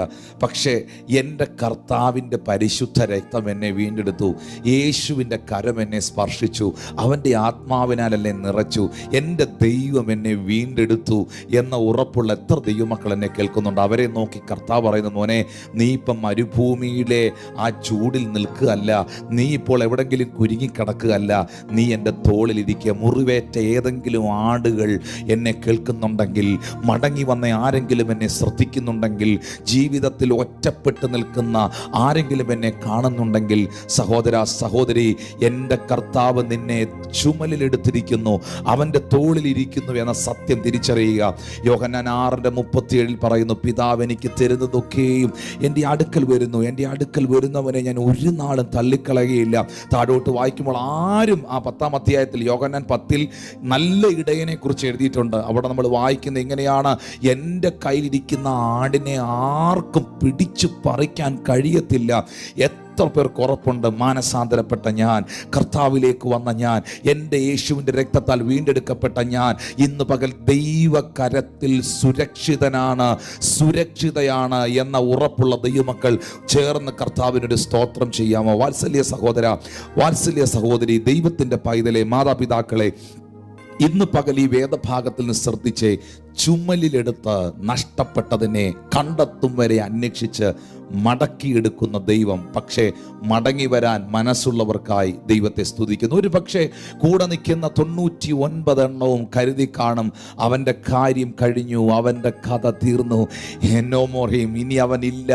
പക്ഷേ എൻ്റെ കർത്താവിൻ്റെ പരിശുദ്ധ രക്തം എന്നെ വീണ്ടെടുത്തു, യേശുവിൻ്റെ കരം എന്നെ സ്പർശിച്ചു, അവൻ്റെ ആത്മാവിനാൽ എന്നെ നിറച്ചു, എൻ്റെ ദൈവം എന്നെ വീണ്ടെടുത്തു എന്ന ഉറപ്പുള്ള എത്ര ദൈവമക്കൾ എന്നെ കേൾക്കുന്നുണ്ട്? അവരെ നോക്കി കർത്താവ് പറയുന്നു, മോനെ, നീ ഇപ്പം മരുഭൂമിയിലെ ആ ചൂടിൽ നിൽക്കുകയല്ല, നീ ഇപ്പോൾ എവിടെങ്കിലും കുരുങ്ങിക്കിടക്കുകയല്ല, നീ എൻ്റെ തോളിലിരിക്കുക. മുറിവേറ്റ ഏതെങ്കിലും ആടുകൾ എന്നെ കേൾക്കുന്നുണ്ടെങ്കിൽ, മടങ്ങി വന്ന ആരെങ്കിലും എന്നെ ശ്രദ്ധിക്കുന്നുണ്ടെങ്കിൽ, ജീവിതത്തിൽ ഒറ്റപ്പെട്ട് നിൽക്കുന്ന ആരെങ്കിലും എന്നെ കാണുന്നുണ്ടെങ്കിൽ, സഹോദര സഹോദരി, എൻ്റെ കർത്താവ് നിന്നെ ചുമലിലെടുത്തിരിക്കുന്നു, അവൻ്റെ തോളിലിരിക്കുന്നു എന്ന സത്യം തിരിച്ചറിയുക. യോഹന്നാൻ 6:37 പറയുന്നു, പിതാവ് എനിക്ക് തരുന്നതൊക്കെയും എൻ്റെ അടുക്കൽ വരുന്നു, എൻ്റെ അടുക്കൽ വരുന്നവനെ ഞാൻ ഒരു നാളും തള്ളിക്കളയുകയില്ല. താഴോട്ട് വായിക്കുമ്പോൾ ആരും, ആ 10-ാം അധ്യായത്തിൽ യോഹന്നാൻ 10 നല്ല ഇടയനെ കുറിച്ച് എഴുതിയിട്ടുണ്ട്. അവിടെ നമ്മൾ വായിക്കുന്നത് ഇങ്ങനെയാണ്, എൻ്റെ കയ്യിലിരിക്കുന്ന ആടിനെ ആർക്കും പിടിച്ചു പറിക്കാൻ കഴിയത്തില്ല. എത്ര പേർക്ക് ഉറപ്പുണ്ട്, മാനസാന്തരപ്പെട്ട ഞാൻ, കർത്താവിലേക്ക് വന്ന ഞാൻ, എൻ്റെ യേശുവിൻ്റെ രക്തത്താൽ വീണ്ടെടുക്കപ്പെട്ട ഞാൻ ഇന്ന് പകൽ ദൈവകരത്തിൽ സുരക്ഷിതയാണ് എന്ന ഉറപ്പുള്ള ദൈവമക്കൾ ചേർന്ന് കർത്താവിനൊരു സ്തോത്രം ചെയ്യാമോ? വാത്സല്യ സഹോദര, വാത്സല്യ സഹോദരി, ദൈവത്തിൻ്റെ പൈതലെ, മാതാപിതാക്കളെ, ഇന്ന് പകൽ ഈ വേദഭാഗത്തിൽ നിന്ന് ശ്രദ്ധിച്ച് ചുമലിലെടുത്ത് നഷ്ടപ്പെട്ടതിനെ കണ്ടെത്തും വരെ അന്വേഷിച്ച് മടക്കിയെടുക്കുന്ന ദൈവം. പക്ഷേ മടങ്ങി വരാൻ മനസ്സുള്ളവർക്കായി ദൈവത്തെ സ്തുതിക്കുന്നു. ഒരു പക്ഷേ കൂടെ നിൽക്കുന്ന 99 എണ്ണവും കരുതി കാണും, അവൻ്റെ കാര്യം കഴിഞ്ഞു, അവൻ്റെ കഥ തീർന്നു, എന്നോ മോറയും ഇനി അവനില്ല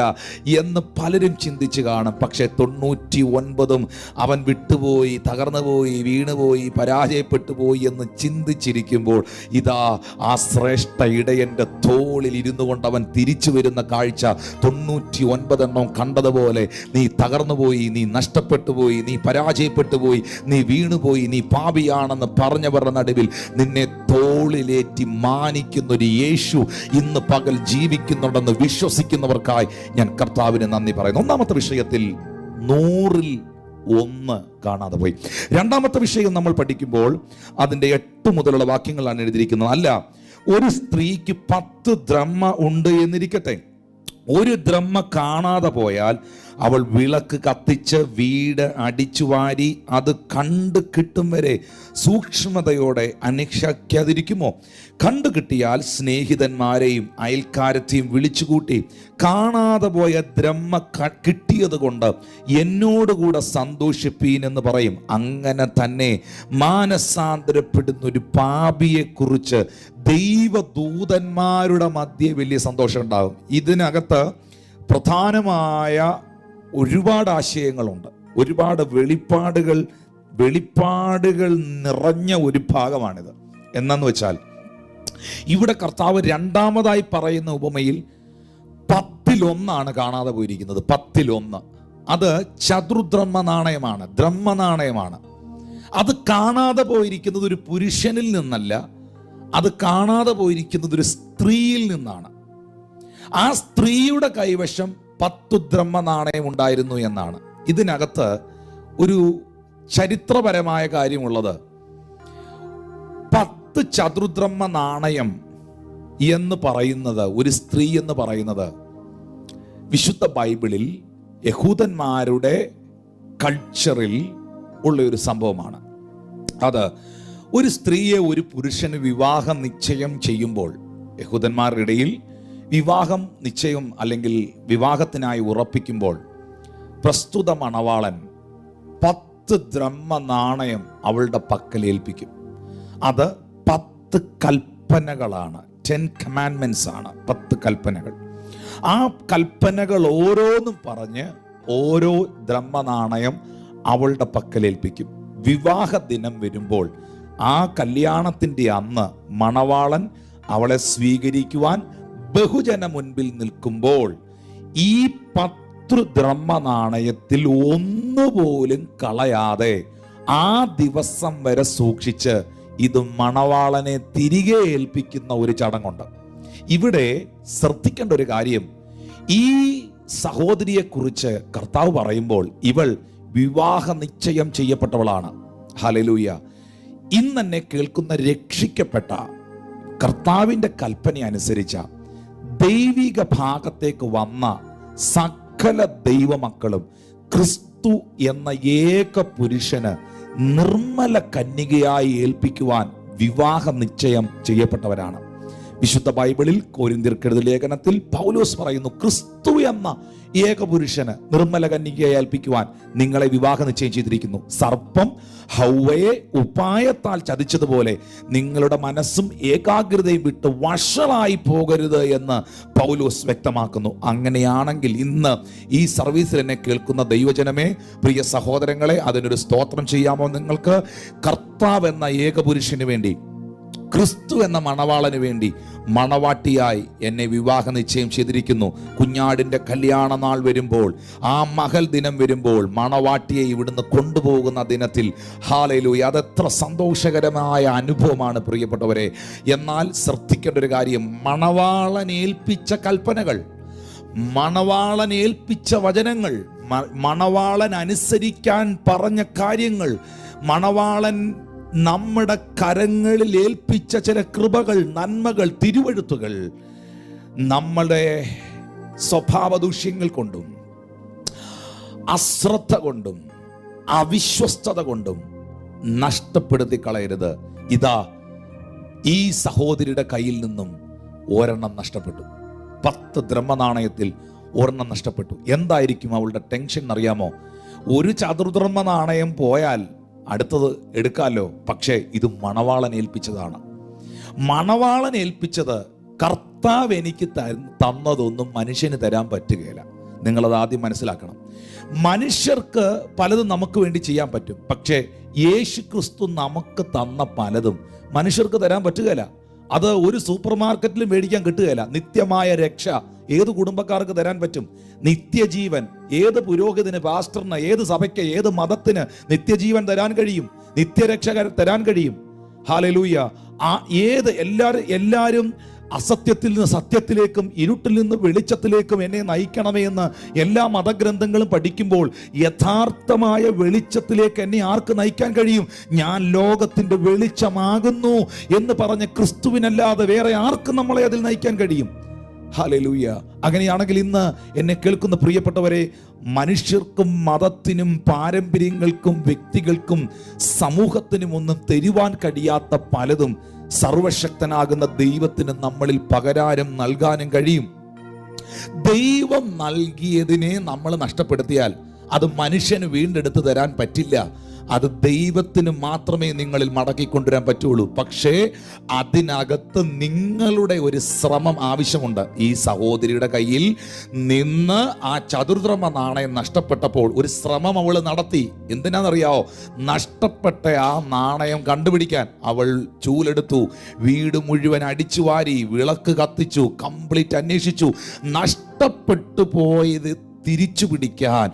എന്ന് പലരും ചിന്തിച്ച് കാണും. പക്ഷേ 99 അവൻ വിട്ടുപോയി, തകർന്നുപോയി, വീണുപോയി, പരാജയപ്പെട്ടു പോയി എന്ന് ചിന്തിച്ചിരിക്കുമ്പോൾ ഇതാ ആ ശ്രേഷ്ഠ ഇടയൻ്റെ തോളിൽ ഇരുന്നു കൊണ്ട് അവൻ തിരിച്ചു വരുന്ന കാഴ്ച 99 എണ്ണം കണ്ടതുപോലെ നീ തകർന്നുപോയി, നീ നഷ്ടപ്പെട്ടു പോയി, നീ പരാജയപ്പെട്ടു പോയി, നീ വീണുപോയി, നീ പാപിയാണെന്ന് പറഞ്ഞവരുടെ നടുവിൽ നിന്നെ തോളിലേറ്റി മാനിക്കുന്നൊരു യേശു ഇന്ന് പകൽ ജീവിക്കുന്നുണ്ടെന്ന് വിശ്വസിക്കുന്നവർക്കായി ഞാൻ കർത്താവിന് നന്ദി പറയുന്നു. ഒന്നാമത്തെ വിഷയത്തിൽ 100-ൽ 1 കാണാതെ പോയി. രണ്ടാമത്തെ വിഷയം നമ്മൾ പഠിക്കുമ്പോൾ അതിൻ്റെ 8 മുതലുള്ള വാക്യങ്ങളാണ് എഴുതിയിരിക്കുന്നത്. അല്ല, ഒരു സ്ത്രീക്ക് 10 ദ്രഹ്മ ഉണ്ട് എന്നിരിക്കട്ടെ, 1 ദ്രഹ്മ കാണാതെ പോയാൽ അവൾ വിളക്ക് കത്തിച്ച് വീട് അടിച്ചു വാരി അത് കണ്ടു കിട്ടും വരെ സൂക്ഷ്മതയോടെ അന്വേഷിക്കാതിരിക്കുമോ? കണ്ടു കിട്ടിയാൽ സ്നേഹിതന്മാരെയും അയൽക്കാരത്തെയും വിളിച്ചുകൂട്ടി കാണാതെ പോയ ദ്രഹ്മ കിട്ടിയത് കൊണ്ട് എന്നോടുകൂടെ സന്തോഷിപ്പീൻ എന്ന് പറയും. അങ്ങനെ തന്നെ മാനസാന്തരപ്പെടുന്ന ഒരു പാപിയെക്കുറിച്ച് ദൈവദൂതന്മാരുടെ മധ്യേ വലിയ സന്തോഷം ഉണ്ടാകും. ഇതിനകത്ത് പ്രധാനമായ ഒരുപാട് ആശയങ്ങളുണ്ട്, ഒരുപാട് വെളിപ്പാടുകൾ നിറഞ്ഞ ഒരു ഭാഗമാണിത്. എന്നു വെച്ചാൽ ഇവിടെ കർത്താവ് രണ്ടാമതായി പറയുന്ന ഉപമയിൽ 10-1 കാണാതെ പോയിരിക്കുന്നത്. 10-1 അത് ചതുർദ്രഹ്മ നാണയമാണ്, ദ്രഹ്മ നാണയമാണ്. അത് കാണാതെ പോയിരിക്കുന്നത് ഒരു പുരുഷനിൽ നിന്നല്ല, അത് കാണാതെ പോയിരിക്കുന്നത് ഒരു സ്ത്രീയിൽ നിന്നാണ്. ആ സ്ത്രീയുടെ കൈവശം 10 ദ്രഹ്മ നാണയം ഉണ്ടായിരുന്നു എന്നാണ്. ഇതിനകത്ത് ഒരു ചരിത്രപരമായ കാര്യമുള്ളത്. 10 ചതുർദ്രഹ്മ നാണയം എന്ന് പറയുന്നത്, ഒരു സ്ത്രീ എന്ന് പറയുന്നത് വിശുദ്ധ ബൈബിളിൽ യഹൂദന്മാരുടെ കൾച്ചറിൽ ഉള്ള ഒരു സംഭവമാണ്. അത് ഒരു സ്ത്രീയെ ഒരു പുരുഷന് വിവാഹ നിശ്ചയം ചെയ്യുമ്പോൾ, യഹൂദന്മാരുടെ ഇടയിൽ വിവാഹം നിശ്ചയം അല്ലെങ്കിൽ വിവാഹത്തിനായി ഉറപ്പിക്കുമ്പോൾ പ്രസ്തുത മണവാളൻ 10 ദ്രഹ്മ നാണയം അവളുടെ പക്കൽ ഏൽപ്പിക്കും. അത് 10 കൽപ്പനകളാണ്, 10 കമാൻഡ്മെന്റ്സ് ആണ്. 10 കൽപ്പനകൾ. ആ കൽപ്പനകൾ ഓരോന്നും പറഞ്ഞ് ഓരോ ദ്രഹ്മ നാണയം അവളുടെ പക്കൽ ഏൽപ്പിക്കും. വിവാഹ ദിനം വരുമ്പോൾ, ആ കല്യാണത്തിൻ്റെ അന്ന് മണവാളൻ അവളെ സ്വീകരിക്കുവാൻ ബഹുജന മുൻപിൽ നിൽക്കുമ്പോൾ ഈ 10 ദ്രഹ്മ നാണയത്തിൽ ഒന്നുപോലും കളയാതെ ആ ദിവസം വരെ സൂക്ഷിച്ച് ഇത് മണവാളനെ തിരികെ ഏൽപ്പിക്കുന്ന ഒരു ചടങ്ങുണ്ട്. ഇവിടെ ശ്രദ്ധിക്കേണ്ട ഒരു കാര്യം, ഈ സഹോദരിയെക്കുറിച്ച് കർത്താവ് പറയുമ്പോൾ ഇവൾ വിവാഹ നിശ്ചയം ചെയ്യപ്പെട്ടവളാണ്. ഹല്ലേലൂയ. ഇന്നെന്നെ കേൾക്കുന്ന രക്ഷിക്കപ്പെട്ട കർത്താവിൻ്റെ കൽപ്പന അനുസരിച്ച ദൈവിക ഭാഗത്തേക്ക് വന്ന സകല ദൈവമക്കളും ക്രിസ്തു എന്ന ഏക പുരുഷന് നിർമ്മല കന്യകയായി ഏൽപ്പിക്കുവാൻ വിവാഹ നിശ്ചയം ചെയ്യപ്പെട്ടവരാണ്. വിശുദ്ധ ബൈബിളിൽ കൊരിന്ത്യർക്കെഴുതിയ ലേഖനത്തിൽ പൗലോസ് പറയുന്നു, ക്രിസ്തു എന്ന ഏക പുരുഷന് നിർമ്മല കന്യകയായി ഏൽപ്പിക്കുവാൻ നിങ്ങളെ വിവാഹ നിശ്ചയം ചെയ്തിരിക്കുന്നു. സർപ്പം ഹൗവയെ ഉപായത്താൽ ചതിച്ചതുപോലെ നിങ്ങളുടെ മനസ്സും ഏകാഗ്രതയും വിട്ട് വഷളായി പോകരുത് എന്ന് പൗലോസ് വ്യക്തമാക്കുന്നു. അങ്ങനെയാണെങ്കിൽ ഇന്ന് ഈ സർവീസിൽ എന്നെ കേൾക്കുന്ന ദൈവജനമേ, പ്രിയ സഹോദരങ്ങളെ, അതിനൊരു സ്തോത്രം ചെയ്യാമോ നിങ്ങൾക്ക്? കർത്താവ് എന്ന ഏക പുരുഷന് വേണ്ടി, ക്രിസ്തു എന്ന മണവാളന് വേണ്ടി മണവാട്ടിയായി എന്നെ വിവാഹ നിശ്ചയം ചെയ്തിരിക്കുന്നു. കുഞ്ഞാടിൻ്റെ കല്യാണ നാൾ വരുമ്പോൾ, ആ മഹൽ ദിനം വരുമ്പോൾ, മണവാട്ടിയെ ഇവിടുന്ന് കൊണ്ടുപോകുന്ന ദിനത്തിൽ, ഹല്ലേലൂയ, അതെത്ര സന്തോഷകരമായ അനുഭവമാണ് പ്രിയപ്പെട്ടവരെ. എന്നാൽ ശ്രദ്ധിക്കേണ്ട ഒരു കാര്യം, മണവാളൻ ഏൽപ്പിച്ച കൽപ്പനകൾ, മണവാളൻ ഏൽപ്പിച്ച വചനങ്ങൾ, മണവാളൻ അനുസരിക്കാൻ പറഞ്ഞ കാര്യങ്ങൾ, മണവാളൻ നമ്മുടെ കരങ്ങളിൽ ഏൽപ്പിച്ച ചില കൃപകൾ, നന്മകൾ, തിരുവെഴുത്തുകൾ നമ്മുടെ സ്വഭാവ ദൂഷ്യങ്ങൾ കൊണ്ടും അശ്രദ്ധ കൊണ്ടും അവിശ്വസ്തത കൊണ്ടും നഷ്ടപ്പെടുത്തി കളയരുത്. ഇതാ ഈ സഹോദരിയുടെ കയ്യിൽ നിന്നും ഒരെണ്ണം നഷ്ടപ്പെട്ടു. 10 ദ്രഹ്മനാണയത്തിൽ ഒരെണ്ണം നഷ്ടപ്പെട്ടു. എന്തായിരിക്കും അവളുടെ ടെൻഷൻ എന്നറിയാമോ? ഒരു ചതുർദ്രഹ്മ നാണയം പോയാൽ അടുത്തത് എടുക്കാമല്ലോ. പക്ഷേ ഇത് മണവാളൻ ഏൽപ്പിച്ചതാണ്. മണവാളൻ ഏൽപ്പിച്ചത് കർത്താവ് എനിക്ക് തന്നതൊന്നും മനുഷ്യന് തരാൻ പറ്റുകയില്ല. നിങ്ങളത് ആദ്യം മനസ്സിലാക്കണം. മനുഷ്യർക്ക് പലതും നമുക്ക് വേണ്ടി ചെയ്യാൻ പറ്റും. പക്ഷേ യേശു ക്രിസ്തു നമുക്ക് തന്ന പലതും മനുഷ്യർക്ക് തരാൻ പറ്റുകയില്ല. അത് ഒരു സൂപ്പർ മാർക്കറ്റിലും മേടിക്കാൻ കിട്ടുകയില്ല. നിത്യമായ രക്ഷ ഏത് കുടുംബക്കാർക്ക് തരാൻ പറ്റും? നിത്യജീവൻ ഏത് പുരോഹിതന്, പാസ്റ്ററിന്, ഏത് സഭയ്ക്ക്, ഏത് മതത്തിന് നിത്യജീവൻ തരാൻ കഴിയും? നിത്യരക്ഷ തരാൻ കഴിയും? ഹല്ലേലൂയ. എല്ലാവരും അസത്യത്തിൽ നിന്ന് സത്യത്തിലേക്കും ഇരുട്ടിൽ നിന്ന് വെളിച്ചത്തിലേക്കും എന്നെ നയിക്കണമേ എന്ന് എല്ലാ മതഗ്രന്ഥങ്ങളും പഠിക്കുമ്പോൾ യഥാർത്ഥമായ വെളിച്ചത്തിലേക്ക് എന്നെ ആർക്ക് നയിക്കാൻ കഴിയും? ഞാൻ ലോകത്തിൻ്റെ വെളിച്ചമാകുന്നു എന്ന് പറഞ്ഞ ക്രിസ്തുവിനല്ലാതെ വേറെ ആർക്ക് നമ്മളെ അതിൽ നയിക്കാൻ കഴിയും? ഹല്ലേലൂയ. അങ്ങനെയാണെങ്കിൽ ഇന്ന് എന്നെ കേൾക്കുന്ന പ്രിയപ്പെട്ടവരെ, മനുഷ്യർക്കും മതത്തിനും പാരമ്പര്യങ്ങൾക്കും വ്യക്തികൾക്കും സമൂഹത്തിനും ഒന്നും തരുവാൻ കഴിയാത്ത പലതും സർവശക്തനാകുന്ന ദൈവത്തിന് നമ്മളിൽ പകരാനും നൽകാനും കഴിയും. ദൈവം നൽകിയതിനെ നമ്മൾ നഷ്ടപ്പെടുത്തിയാൽ അത് മനുഷ്യന് വീണ്ടെടുത്ത് തരാൻ പറ്റില്ല. അത് ദൈവത്തിന് മാത്രമേ നിങ്ങളിൽ മടക്കിക്കൊണ്ടുവരാൻ പറ്റുള്ളൂ. പക്ഷേ അതിനകത്ത് നിങ്ങളുടെ ഒരു ശ്രമം ആവശ്യമുണ്ട്. ഈ സഹോദരിയുടെ കയ്യിൽ നിന്ന് ആ ചതുർദ്രഹ്മ നാണയം നഷ്ടപ്പെട്ടപ്പോൾ ഒരു ശ്രമം അവൾ നടത്തി. എന്തിനാണെന്നറിയാവോ? നഷ്ടപ്പെട്ട ആ നാണയം കണ്ടുപിടിക്കാൻ അവൾ ചൂലെടുത്തു, വീട് മുഴുവൻ അടിച്ചു വാരി, വിളക്ക് കത്തിച്ചു, കംപ്ലീറ്റ് അന്വേഷിച്ചു. നഷ്ടപ്പെട്ടു പോയത് തിരിച്ചു പിടിക്കാൻ,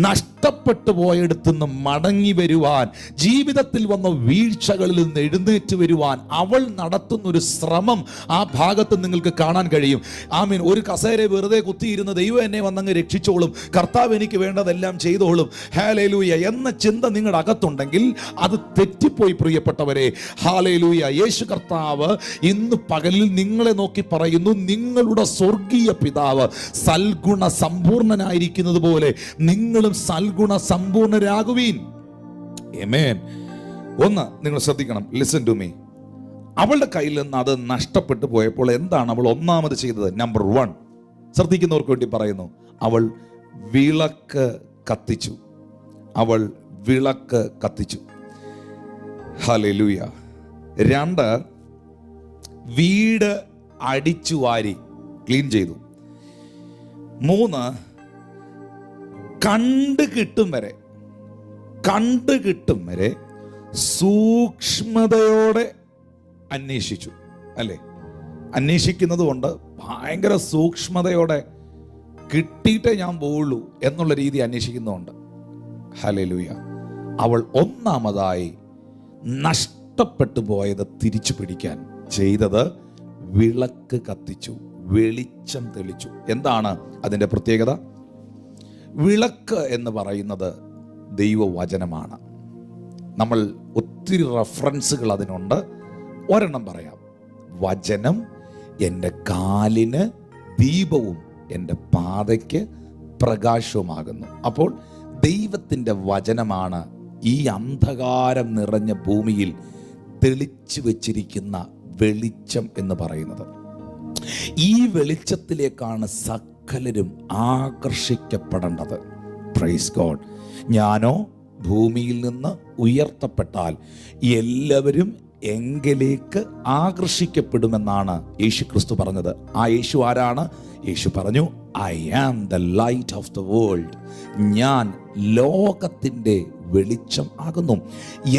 നഷ്ടപ്പെട്ടു പോയെടുത്തുനിന്ന് മടങ്ങി വരുവാൻ, ജീവിതത്തിൽ വന്ന വീഴ്ചകളിൽ നിന്ന് എഴുന്നേറ്റ് വരുവാൻ അവൾ നടത്തുന്നൊരു ശ്രമം ആ ഭാഗത്ത് നിങ്ങൾക്ക് കാണാൻ കഴിയും. ആമീൻ. ഒരു കസേര വെറുതെ കുത്തിയിരുന്ന് ദൈവം എന്നെ വന്നങ്ങ് രക്ഷിച്ചോളും, കർത്താവ് എനിക്ക് വേണ്ടതെല്ലാം ചെയ്തോളും, ഹല്ലേലൂയ എന്ന ചിന്ത നിങ്ങളുടെ അകത്തുണ്ടെങ്കിൽ അത് തെറ്റിപ്പോയി പ്രിയപ്പെട്ടവരെ. ഹല്ലേലൂയ. യേശു കർത്താവ് ഇന്ന് പകലിൽ നിങ്ങളെ നോക്കി പറയുന്നു, നിങ്ങളുടെ സ്വർഗീയ പിതാവ് സൽഗുണ സമ്പൂർണനായി ിരിക്കുന്നത് പോലെ നിങ്ങളും സൽഗുണ സമ്പൂർണരാകുവീൻ. ആമേൻ. ഒന്ന് നിങ്ങൾ ശ്രദ്ധിക്കണം. Listen to me. അവളുടെ കയ്യിൽ നിന്ന് അത് നഷ്ടപ്പെട്ടു പോയപ്പോൾ എന്താണ് അവൾ ഒന്നാമത് ചെയ്തത്? നമ്പർ 1, ശ്രദ്ധിക്കുന്നവർക്ക് വേണ്ടി പറയുന്നു, അവൾ വിളക്ക് കത്തിച്ചു. അവൾ വിളക്ക് കത്തിച്ചു. ഹല്ലേലൂയ. 2, വീട് അടിച്ചു വാരി ക്ലീൻ ചെയ്തു. 3, കണ്ടു കിട്ടും വരെ സൂക്ഷ്മതയോടെ അന്വേഷിച്ചു. അല്ലേ? അന്വേഷിക്കുന്നത് കൊണ്ട് ഭയങ്കര സൂക്ഷ്മതയോടെ കിട്ടിയിട്ടേ ഞാൻ പോവുള്ളൂ എന്നുള്ള രീതി അന്വേഷിക്കുന്നുണ്ട്. ഹല്ലേലൂയ. അവൾ ഒന്നാമതായി നഷ്ടപ്പെട്ടു പോയത് തിരിച്ചു പിടിക്കാൻ ചെയ്തത് വിളക്ക് കത്തിച്ചു, വെളിച്ചം തെളിച്ചു. എന്താണ് അതിൻ്റെ പ്രത്യേകത? വിളക്ക് എന്ന് പറയുന്നത് ദൈവവചനമാണ്. നമ്മൾ ഒത്തിരി റെഫറൻസുകൾ അതിനുണ്ട്. ഒരെണ്ണം പറയാം. വചനം എൻ്റെ കാലിന് ദീപവും എൻ്റെ പാതയ്ക്ക് പ്രകാശവുമാകുന്നു. അപ്പോൾ ദൈവത്തിൻ്റെ വചനമാണ് ഈ അന്ധകാരം നിറഞ്ഞ ഭൂമിയിൽ തെളിച്ചു വച്ചിരിക്കുന്ന വെളിച്ചം എന്ന് പറയുന്നത്. ഈ വെളിച്ചത്തിലേക്കാണ് സകലരും ആകർഷിക്കപ്പെടേണ്ടത്. Praise God. ഞാനോ ഭൂമിയിൽ നിന്ന് ഉയർത്തപ്പെട്ടാൽ എല്ലാവരും എങ്കിലേക്ക് ആകർഷിക്കപ്പെടുമെന്നാണ് യേശു ക്രിസ്തു പറഞ്ഞത്. ആ യേശു ആരാണ്? യേശു പറഞ്ഞു, I am the light of the world. ഞാൻ ലോകത്തിൻ്റെ വെളിച്ചം ആകുന്നു.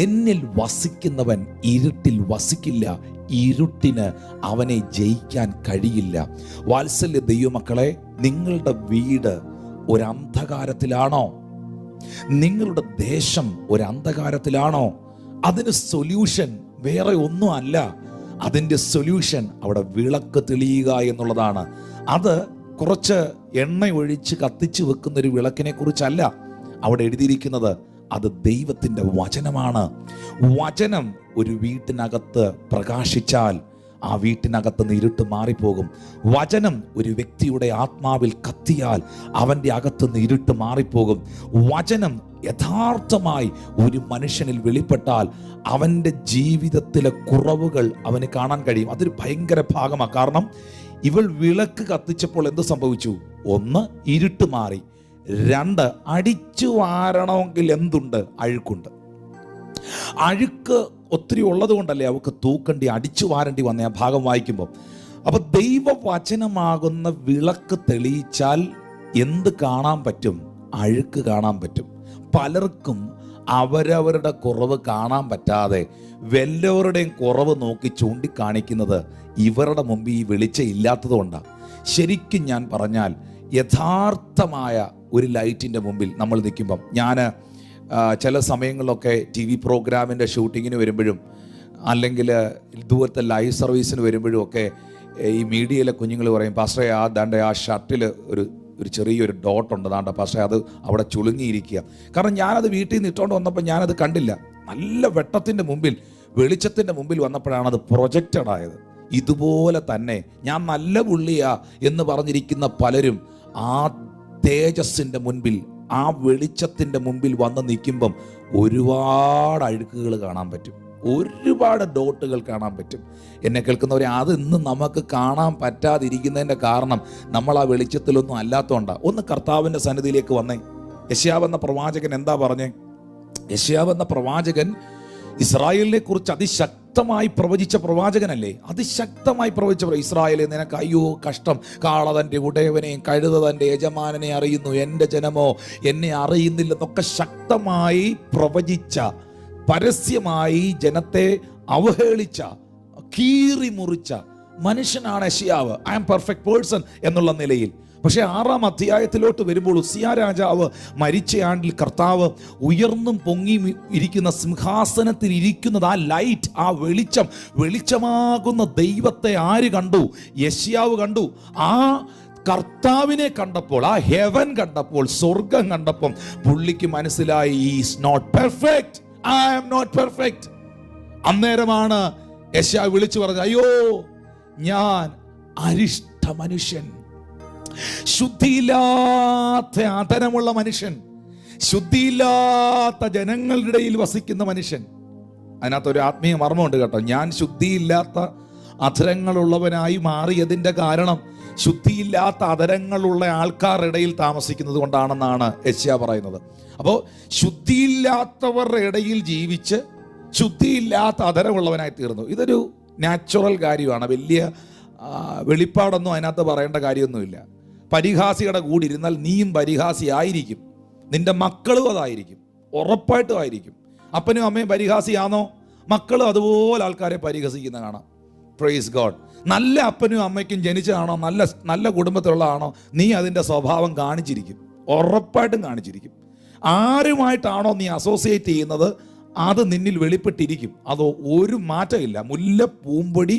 എന്നിൽ വസിക്കുന്നവൻ ഇരുട്ടിൽ വസിക്കില്ല, ഇരുട്ടിന് അവനെ ജയിക്കാൻ കഴിയില്ല. വാത്സല്യ ദൈവമക്കളെ, നിങ്ങളുടെ വീട് ഒരു അന്ധകാരത്തിലാണോ? നിങ്ങളുടെ ദേശം ഒരു അന്ധകാരത്തിലാണോ? അതിന് സൊല്യൂഷൻ വേറെ ഒന്നും അല്ല. അതിൻ്റെ സൊല്യൂഷൻ അവിടെ വിളക്ക് തെളിയുക എന്നുള്ളതാണ്. അത് കുറച്ച് എണ്ണ ഒഴിച്ച് കത്തിച്ച് വെക്കുന്നൊരു വിളക്കിനെ കുറിച്ചല്ല അവിടെ എഴുതിയിരിക്കുന്നത്. അത് ദൈവത്തിൻ്റെ വചനമാണ്. വചനം ഒരു വീട്ടിനകത്ത് പ്രകാശിച്ചാൽ ആ വീട്ടിനകത്ത് നിന്ന് ഇരുട്ട് മാറിപ്പോകും. വചനം ഒരു വ്യക്തിയുടെ ആത്മാവിൽ കത്തിയാൽ അവൻ്റെ അകത്തുനിന്ന് ഇരുട്ട് മാറിപ്പോകും. വചനം യഥാർത്ഥമായി ഒരു മനുഷ്യനിൽ വെളിപ്പെട്ടാൽ അവൻ്റെ ജീവിതത്തിലെ കുറവുകൾ അവന് കാണാൻ കഴിയും. അതൊരു ഭയങ്കര ഭാഗമാണ്. കാരണം ഇവൾ വിളക്ക് കത്തിച്ചപ്പോൾ എന്ത് സംഭവിച്ചു? 1, ഇരുട്ട് മാറി. 2, അടിച്ചു വാരണമെങ്കിൽ എന്തുണ്ട്? അഴുക്കുണ്ട്. അഴുക്ക് ഒത്തിരി ഉള്ളത് കൊണ്ടല്ലേ അവൾക്ക് തൂക്കണ്ടി, അടിച്ചു വാരേണ്ടി വന്ന ആ ഭാഗം വായിക്കുമ്പോൾ. അപ്പൊ ദൈവവചനമാകുന്ന വിളക്ക് തെളിയിച്ചാൽ എന്ത് കാണാൻ പറ്റും? അഴുക്ക് കാണാൻ പറ്റും. പലർക്കും അവരവരുടെ കുറവ് കാണാൻ പറ്റാതെ വല്ലവരുടെയും കുറവ് നോക്കി ചൂണ്ടിക്കാണിക്കുന്നത് ഇവരുടെ മുമ്പിൽ ഈ വെളിച്ചം ഇല്ലാത്തത് കൊണ്ടാണ്. ശരിക്കും ഞാൻ പറഞ്ഞാൽ യഥാർത്ഥമായ ഒരു ലൈറ്റിൻ്റെ മുമ്പിൽ നമ്മൾ നിൽക്കുമ്പം, ഞാൻ ചില സമയങ്ങളിലൊക്കെ TV പ്രോഗ്രാമിൻ്റെ ഷൂട്ടിങ്ങിന് വരുമ്പോഴും അല്ലെങ്കിൽ ഇതുപോലത്തെ ലൈവ് സർവീസിന് വരുമ്പോഴും ഒക്കെ ഈ മീഡിയയിലെ കുഞ്ഞുങ്ങൾ പറയും, പാസ്റ്ററെ ആ ഷർട്ടിൽ ഒരു ചെറിയൊരു ഡോട്ടുണ്ട്, ദാണ്ട പാസ്റ്ററെ അത് അവിടെ ചുളുങ്ങിയിരിക്കുക. കാരണം ഞാനത് വീട്ടിൽ നിന്ന് ഇട്ടുകൊണ്ട് വന്നപ്പോൾ ഞാനത് കണ്ടില്ല. നല്ല വെട്ടത്തിൻ്റെ മുമ്പിൽ, വെളിച്ചത്തിൻ്റെ മുമ്പിൽ വന്നപ്പോഴാണ് അത് പ്രൊജക്റ്റഡ് ആയത്. ഇതുപോലെ തന്നെ ഞാൻ നല്ല പുള്ളിയാ എന്ന് പറഞ്ഞിരിക്കുന്ന പലരും ആ തേജസ്സിൻ്റെ മുൻപിൽ, ആ വെളിച്ചത്തിൻ്റെ മുമ്പിൽ വന്ന് നിൽക്കുമ്പം ഒരുപാട് അഴുക്കുകൾ കാണാൻ പറ്റും, ഒരുപാട് ഡോട്ടുകൾ കാണാൻ പറ്റും. എന്നെ കേൾക്കുന്നവരെ, അത് ഇന്ന് നമുക്ക് കാണാൻ പറ്റാതിരിക്കുന്നതിൻ്റെ കാരണം നമ്മൾ ആ വെളിച്ചത്തിലൊന്നും അല്ലാത്തതുകൊണ്ടാണ്. ഒന്ന് കർത്താവിൻ്റെ സന്നിധിയിലേക്ക് വന്നേ. യെശയ്യാവ് എന്ന പ്രവാചകൻ എന്താ പറഞ്ഞേ? യെശയ്യാവ് എന്ന പ്രവാചകൻ ഇസ്രായേലിനെ കുറിച്ച് അതിശക്തമായി പ്രവചിച്ച പ്രവാചകനല്ലേ? അതിശക്തമായി പ്രവചിച്ച, ഇസ്രായേലെ നിനക്ക് അയ്യോ കഷ്ടം, കാള തൻ്റെ ഉടയവനെയും കഴുത തൻ്റെ യജമാനനെ അറിയുന്നു, എൻ്റെ ജനമോ എന്നെ അറിയുന്നില്ലെന്നൊക്കെ ശക്തമായി പ്രവചിച്ച, പരസ്യമായി ജനത്തെ അവഹേളിച്ച, കീറി മുറിച്ച മനുഷ്യനാണ് യെശയ്യാവ്. ഐ ആം പെർഫെക്റ്റ് പേഴ്സൺ എന്നുള്ള നിലയിൽ. പക്ഷേ 6-ാം അധ്യായത്തിലോട്ട് വരുമ്പോൾ ഉസിയ രാജാവ് മരിച്ച ആണ്ടിൽ കർത്താവ് ഉയർന്നും പൊങ്ങി ഇരിക്കുന്ന സിംഹാസനത്തിൽ ഇരിക്കുന്നത്, ആ ലൈറ്റ്, ആ വെളിച്ചമാകുന്ന ദൈവത്തെ ആര് കണ്ടു? യെശയ്യാവ് കണ്ടു. ആ കർത്താവിനെ കണ്ടപ്പോൾ, ആ ഹെവൻ കണ്ടപ്പോൾ, സ്വർഗം കണ്ടപ്പോൾ പുള്ളിക്ക് മനസ്സിലായി, is not perfect, I am not perfect. അന്നേരമാണ് യെശയ്യാവ് വിളിച്ചു പറഞ്ഞത്, അയ്യോ ഞാൻ അരിഷ്ട മനുഷ്യൻ, ശുദ്ധിയില്ലാത്ത അധരമുള്ള മനുഷ്യൻ, ശുദ്ധിയില്ലാത്ത ജനങ്ങളുടെ ഇടയിൽ വസിക്കുന്ന മനുഷ്യൻ. അതിനകത്തൊരു ആത്മീയ മർമ്മമുണ്ട് കേട്ടോ. ഞാൻ ശുദ്ധിയില്ലാത്ത അധരങ്ങളുള്ളവനായി മാറിയതിൻ്റെ കാരണം ശുദ്ധിയില്ലാത്ത അധരങ്ങളുള്ള ആൾക്കാരുടെ ഇടയിൽ താമസിക്കുന്നത് കൊണ്ടാണെന്നാണ് യെശയ്യാവ് പറയുന്നത്. അപ്പോൾ ശുദ്ധിയില്ലാത്തവരുടെ ഇടയിൽ ജീവിച്ച് ശുദ്ധിയില്ലാത്ത അധരമുള്ളവനായി തീർന്നു. ഇതൊരു നാച്ചുറൽ കാര്യമാണ്. വലിയ വെളിപ്പാടൊന്നും അതിനകത്ത് പറയേണ്ട കാര്യമൊന്നുമില്ല. പരിഹാസിയുടെ കൂടെ ഇരുന്നാൽ നീയും പരിഹാസിയായിരിക്കും, നിന്റെ മക്കളും അതായിരിക്കും, ഉറപ്പായിട്ടും ആയിരിക്കും. അപ്പനും അമ്മയും പരിഹാസിയാണോ? മക്കളും അതുപോലെ ആൾക്കാരെ പരിഹസിക്കുന്ന കാണാം. Praise God. നല്ല അപ്പനും അമ്മയ്ക്കും ജനിച്ചതാണോ, നല്ല കുടുംബത്തിലുള്ളതാണോ, നീ അതിൻ്റെ സ്വഭാവം കാണിച്ചിരിക്കും, ഉറപ്പായിട്ടും കാണിച്ചിരിക്കും. ആരുമായിട്ടാണോ നീ അസോസിയേറ്റ് ചെയ്യുന്നത് അത് നിന്നിൽ വെളിപ്പെട്ടിരിക്കും. അതോ ഒരു മാറ്റമില്ല. മുല്ല പൂമ്പൊടി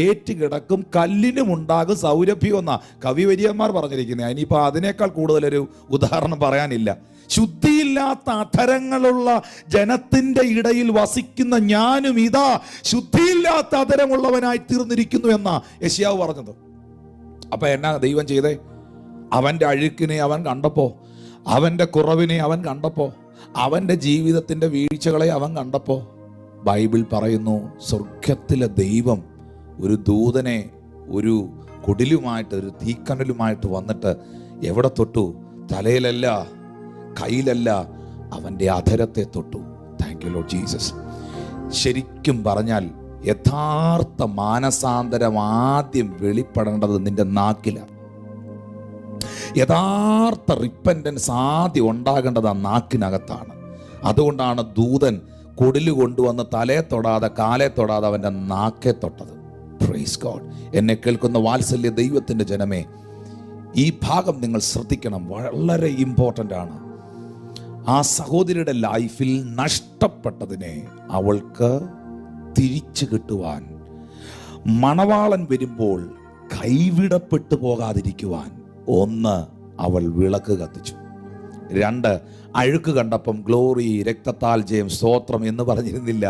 ഏറ്റുകിടക്കും, കല്ലിനും ഉണ്ടാകും സൗരഭ്യം എന്നാ കവിവര്യന്മാർ പറഞ്ഞിരിക്കുന്നത്. ഇനിയിപ്പോൾ അതിനേക്കാൾ കൂടുതലൊരു ഉദാഹരണം പറയാനില്ല. ശുദ്ധിയില്ലാത്ത അധരങ്ങളുള്ള ജനത്തിൻ്റെ ഇടയിൽ വസിക്കുന്ന ഞാനും ഇതാ ശുദ്ധിയില്ലാത്ത അധരമുള്ളവനായി തീർന്നിരിക്കുന്നു എന്നാ യെശയ്യാവ് പറഞ്ഞത്. അപ്പൊ എന്നാ ദൈവം ചെയ്തേ? അവൻ്റെ അഴുക്കിനെ അവൻ കണ്ടപ്പോൾ, അവൻ്റെ കുറവിനെ അവൻ കണ്ടപ്പോൾ, അവൻ്റെ ജീവിതത്തിൻ്റെ വീഴ്ചകളെ അവൻ കണ്ടപ്പോൾ, ബൈബിൾ പറയുന്നു, സ്വർഗത്തിലെ ദൈവം ഒരു ദൂതനെ ഒരു കുടിലുമായിട്ട്, ഒരു തീക്കനലുമായിട്ട് വന്നിട്ട് എവിടെ തൊട്ടു? തലയിലല്ല, കയ്യിലല്ല, അവൻ്റെ അധരത്തെ തൊട്ടു. Thank you Lord Jesus. ശരിക്കും പറഞ്ഞാൽ യഥാർത്ഥ മാനസാന്തരം ആദ്യം വെളിപ്പെടേണ്ടത് നിന്റെ നാക്കിലാണ്. യഥാർത്ഥ റിപ്പൻറ്റൻസ് ആദ്യം ഉണ്ടാകേണ്ടത് ആ നാക്കിനകത്താണ്. അതുകൊണ്ടാണ് ദൂതൻ കുടില് കൊണ്ടുവന്ന് തലയെ തൊടാതെ കാലെ തൊടാതെ അവൻ്റെ നാക്കെ തൊട്ടത്. Praise God. എന്നെ കേൾക്കുന്ന വാത്സല്യ ദൈവത്തിൻ്റെ ജനമേ, ഈ ഭാഗം നിങ്ങൾ ശ്രദ്ധിക്കണം, വളരെ ഇമ്പോർട്ടൻ്റ് ആണ്. ആ സഹോദരിയുടെ ലൈഫിൽ നഷ്ടപ്പെട്ടതിനെ അവൾക്ക് തിരിച്ചു കിട്ടുവാൻ, മണവാളൻ വരുമ്പോൾ കൈവിടപ്പെട്ടു പോകാതിരിക്കുവാൻ, 1 അവൾ വിളക്ക് കത്തിച്ചു. 2 അഴുക്ക് കണ്ടപ്പം ഗ്ലോറി, രക്തത്താൽ ജയം, സ്തോത്രം എന്ന് പറഞ്ഞിരുന്നില്ല.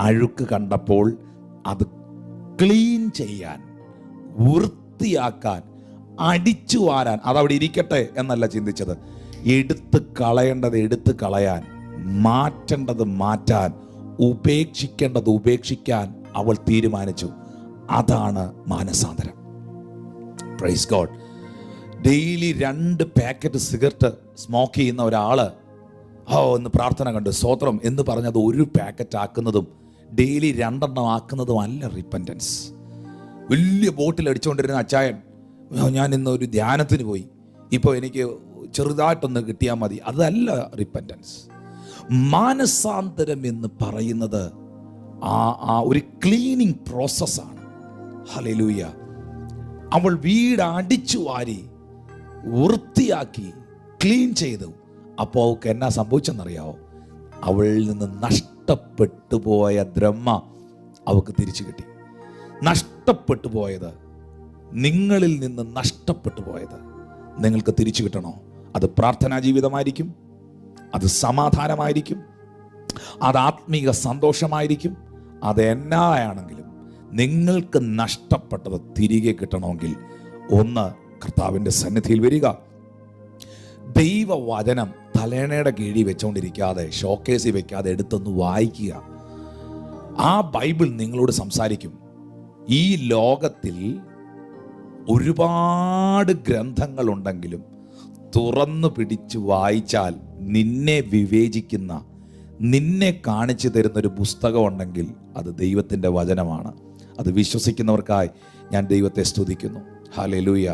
അഴുക്ക് കണ്ടപ്പോൾ അത് ക്ലീൻ ചെയ്യാൻ, വൃത്തിയാക്കാൻ, അടിച്ചു വാരാൻ, അതവിടെ ഇരിക്കട്ടെ എന്നല്ല ചിന്തിച്ചത്. എടുത്ത് കളയേണ്ടത് എടുത്ത് കളയാൻ, മാറ്റേണ്ടത് മാറ്റാൻ, ഉപേക്ഷിക്കേണ്ടത് ഉപേക്ഷിക്കാൻ അവൾ തീരുമാനിച്ചു. അതാണ് മാനസാന്തരം. Praise God. Daily 2 packet cigarette smoke ചെയ്യുന്ന ഒരാൾ എന്ന് പ്രാർത്ഥന കണ്ട് സ്തോത്രം എന്ന് പറഞ്ഞത് 1 പാക്കറ്റ് ആക്കുന്നതും ഡെയിലി 2 ആക്കുന്നതും അല്ല റിപ്പൻറ്റൻസ്. വലിയ ബോട്ടിൽ അടിച്ചുകൊണ്ടിരുന്ന അച്ചായൻ, ഞാൻ ഇന്ന് ഒരു ധ്യാനത്തിന് പോയി, ഇപ്പോൾ എനിക്ക് ചെറുതായിട്ടൊന്ന് കിട്ടിയാൽ മതി, അതല്ല റിപ്പൻറ്റൻസ്. മാനസാന്തരം എന്ന് പറയുന്നത് ആ ഒരു ക്ലീനിങ് പ്രോസസ്സാണ്. ഹല്ലേലൂയ. അവൾ വീട് അടിച്ചു വാരി വൃത്തിയാക്കി ക്ലീൻ ചെയ്തു. അപ്പോൾ അവൾക്ക് എന്നാ സംഭവിച്ചെന്നറിയാവോ? അവളിൽ നിന്ന് നഷ്ടപ്പെട്ടു പോയ ദ്രഹ്മ അവൾക്ക് തിരിച്ചു കിട്ടി. നഷ്ടപ്പെട്ടു പോയത്, നിങ്ങളിൽ നിന്ന് നഷ്ടപ്പെട്ടു പോയത് നിങ്ങൾക്ക് തിരിച്ചു കിട്ടണോ? അത് പ്രാർത്ഥനാ ജീവിതമായിരിക്കും, അത് സമാധാനമായിരിക്കും, അത് ആത്മീക സന്തോഷമായിരിക്കും, അത് എന്നായാണെങ്കിലും നിങ്ങൾക്ക് നഷ്ടപ്പെട്ടത് തിരികെ കിട്ടണമെങ്കിൽ ഒന്ന് കർത്താവിൻ്റെ സന്നിധിയിൽ വരിക. ദൈവവചനം തലേണയുടെ കീഴിൽ വെച്ചുകൊണ്ടിരിക്കാതെ, ഷോക്കേസിൽ വെക്കാതെ എടുത്തൊന്ന് വായിക്കുക. ആ ബൈബിൾ നിങ്ങളോട് സംസാരിക്കും. ഈ ലോകത്തിൽ ഒരുപാട് ഗ്രന്ഥങ്ങളുണ്ടെങ്കിലും തുറന്നു പിടിച്ച് വായിച്ചാൽ നിന്നെ വിവേചിക്കുന്ന, നിന്നെ കാണിച്ചു തരുന്നൊരു പുസ്തകം ഉണ്ടെങ്കിൽ അത് ദൈവത്തിൻ്റെ വചനമാണ്. അത് വിശ്വസിക്കുന്നവർക്കായി ഞാൻ ദൈവത്തെ സ്തുതിക്കുന്നു. ഹല്ലേലൂയ.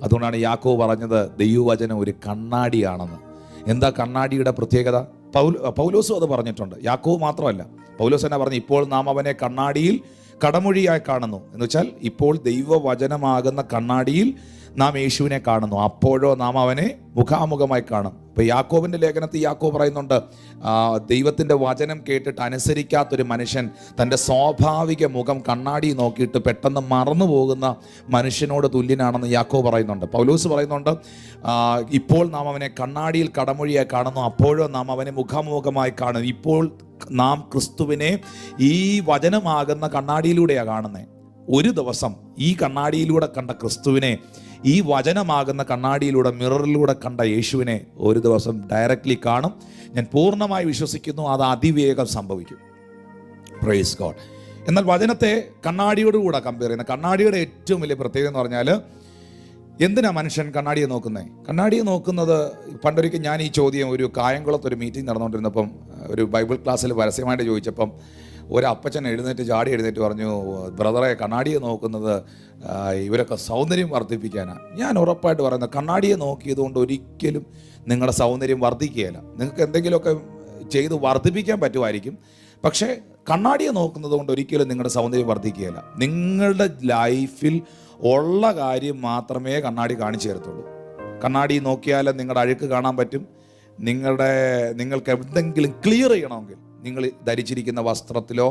അതുകൊണ്ടാണ് യാക്കോബ് പറഞ്ഞത് ദൈവവചനം ഒരു കണ്ണാടിയാണെന്ന്. എന്താ കണ്ണാടിയുടെ പ്രത്യേകത? പൗലോസും അത് പറഞ്ഞിട്ടുണ്ട്. യാക്കോബ് മാത്രമല്ല, പൗലോസ് തന്നെ പറഞ്ഞു, ഇപ്പോൾ നാം അവനെ കണ്ണാടിയിൽ കടമൊഴിയായി കാണുന്നു. എന്ന് വെച്ചാൽ ഇപ്പോൾ ദൈവവചനമാകുന്ന കണ്ണാടിയിൽ നാം യേശുവിനെ കാണുന്നു, അപ്പോഴോ നാം അവനെ മുഖാമുഖമായി കാണും. ഇപ്പോൾ യാക്കോബിൻ്റെ ലേഖനത്തിൽ യാക്കോബ് പറയുന്നുണ്ട്, ദൈവത്തിൻ്റെ വചനം കേട്ടിട്ട് അനുസരിക്കാത്തൊരു മനുഷ്യൻ തൻ്റെ സ്വാഭാവിക മുഖം കണ്ണാടി നോക്കിയിട്ട് പെട്ടെന്ന് മറന്നു പോകുന്ന മനുഷ്യനോട് തുല്യനാണെന്ന് യാക്കോബ് പറയുന്നുണ്ട്. പൗലോസ് പറയുന്നുണ്ട്, ഇപ്പോൾ നാം അവനെ കണ്ണാടിയിൽ കടമൊഴിയായി കാണുന്നു, അപ്പോഴോ നാം അവനെ മുഖാമുഖമായി കാണും. ഇപ്പോൾ നാം ക്രിസ്തുവിനെ ഈ വചനമാകുന്ന കണ്ണാടിയിലൂടെയാണ് കാണുന്നത്. ഒരു ദിവസം ഈ കണ്ണാടിയിലൂടെ കണ്ട ക്രിസ്തുവിനെ ഈ വചനമാകുന്ന കണ്ണാടിയിലൂടെ, മിററിലൂടെ കണ്ട യേശുവിനെ ഒരു ദിവസം ഡയറക്റ്റ്ലി കാണും. ഞാൻ പൂർണ്ണമായി വിശ്വസിക്കുന്നു അത് അതിവേഗം സംഭവിക്കും. Praise God. എന്നാൽ വചനത്തെ കണ്ണാടിയോടുകൂടെ കമ്പയർ ചെയ്യുന്ന കണ്ണാടിയുടെ ഏറ്റവും വലിയ പ്രത്യേകത എന്ന് പറഞ്ഞാൽ, എന്തിനാ മനുഷ്യൻ കണ്ണാടിയെ നോക്കുന്നത്? കണ്ണാടിയെ നോക്കുന്നത്, പണ്ടൊരിക്കൽ ഞാൻ ഈ ചോദ്യം ഒരു കായംകുളത്ത് ഒരു മീറ്റിംഗ് നടന്നുകൊണ്ടിരുന്നപ്പം ഒരു ബൈബിൾ ക്ലാസ്സിൽ പരസ്യമായിട്ട് ചോദിച്ചപ്പം ഒരപ്പച്ചൻ ചാടി എഴുന്നേറ്റ് പറഞ്ഞു, ബ്രദറെ, കണ്ണാടിയെ നോക്കുന്നത് ഇവരൊക്കെ സൗന്ദര്യം വർദ്ധിപ്പിക്കാനാണ്. ഞാൻ ഉറപ്പായിട്ട് പറയുന്നത്, കണ്ണാടിയെ നോക്കിയത് കൊണ്ട് ഒരിക്കലും നിങ്ങളുടെ സൗന്ദര്യം വർദ്ധിക്കുകയില്ല. നിങ്ങൾക്ക് എന്തെങ്കിലുമൊക്കെ ചെയ്ത് വർദ്ധിപ്പിക്കാൻ പറ്റുമായിരിക്കും, പക്ഷേ കണ്ണാടിയെ നോക്കുന്നത് കൊണ്ട് ഒരിക്കലും നിങ്ങളുടെ സൗന്ദര്യം വർദ്ധിക്കുകയില്ല. നിങ്ങളുടെ ലൈഫിൽ ഉള്ള കാര്യം മാത്രമേ കണ്ണാടി കാണിച്ചു തരത്തുള്ളൂ. കണ്ണാടി നോക്കിയാൽ നിങ്ങളുടെ അഴുക്ക് കാണാൻ പറ്റും. നിങ്ങൾക്ക് എന്തെങ്കിലും ക്ലിയർ ചെയ്യണമെങ്കിൽ, നിങ്ങൾ ധരിച്ചിരിക്കുന്ന വസ്ത്രത്തിലോ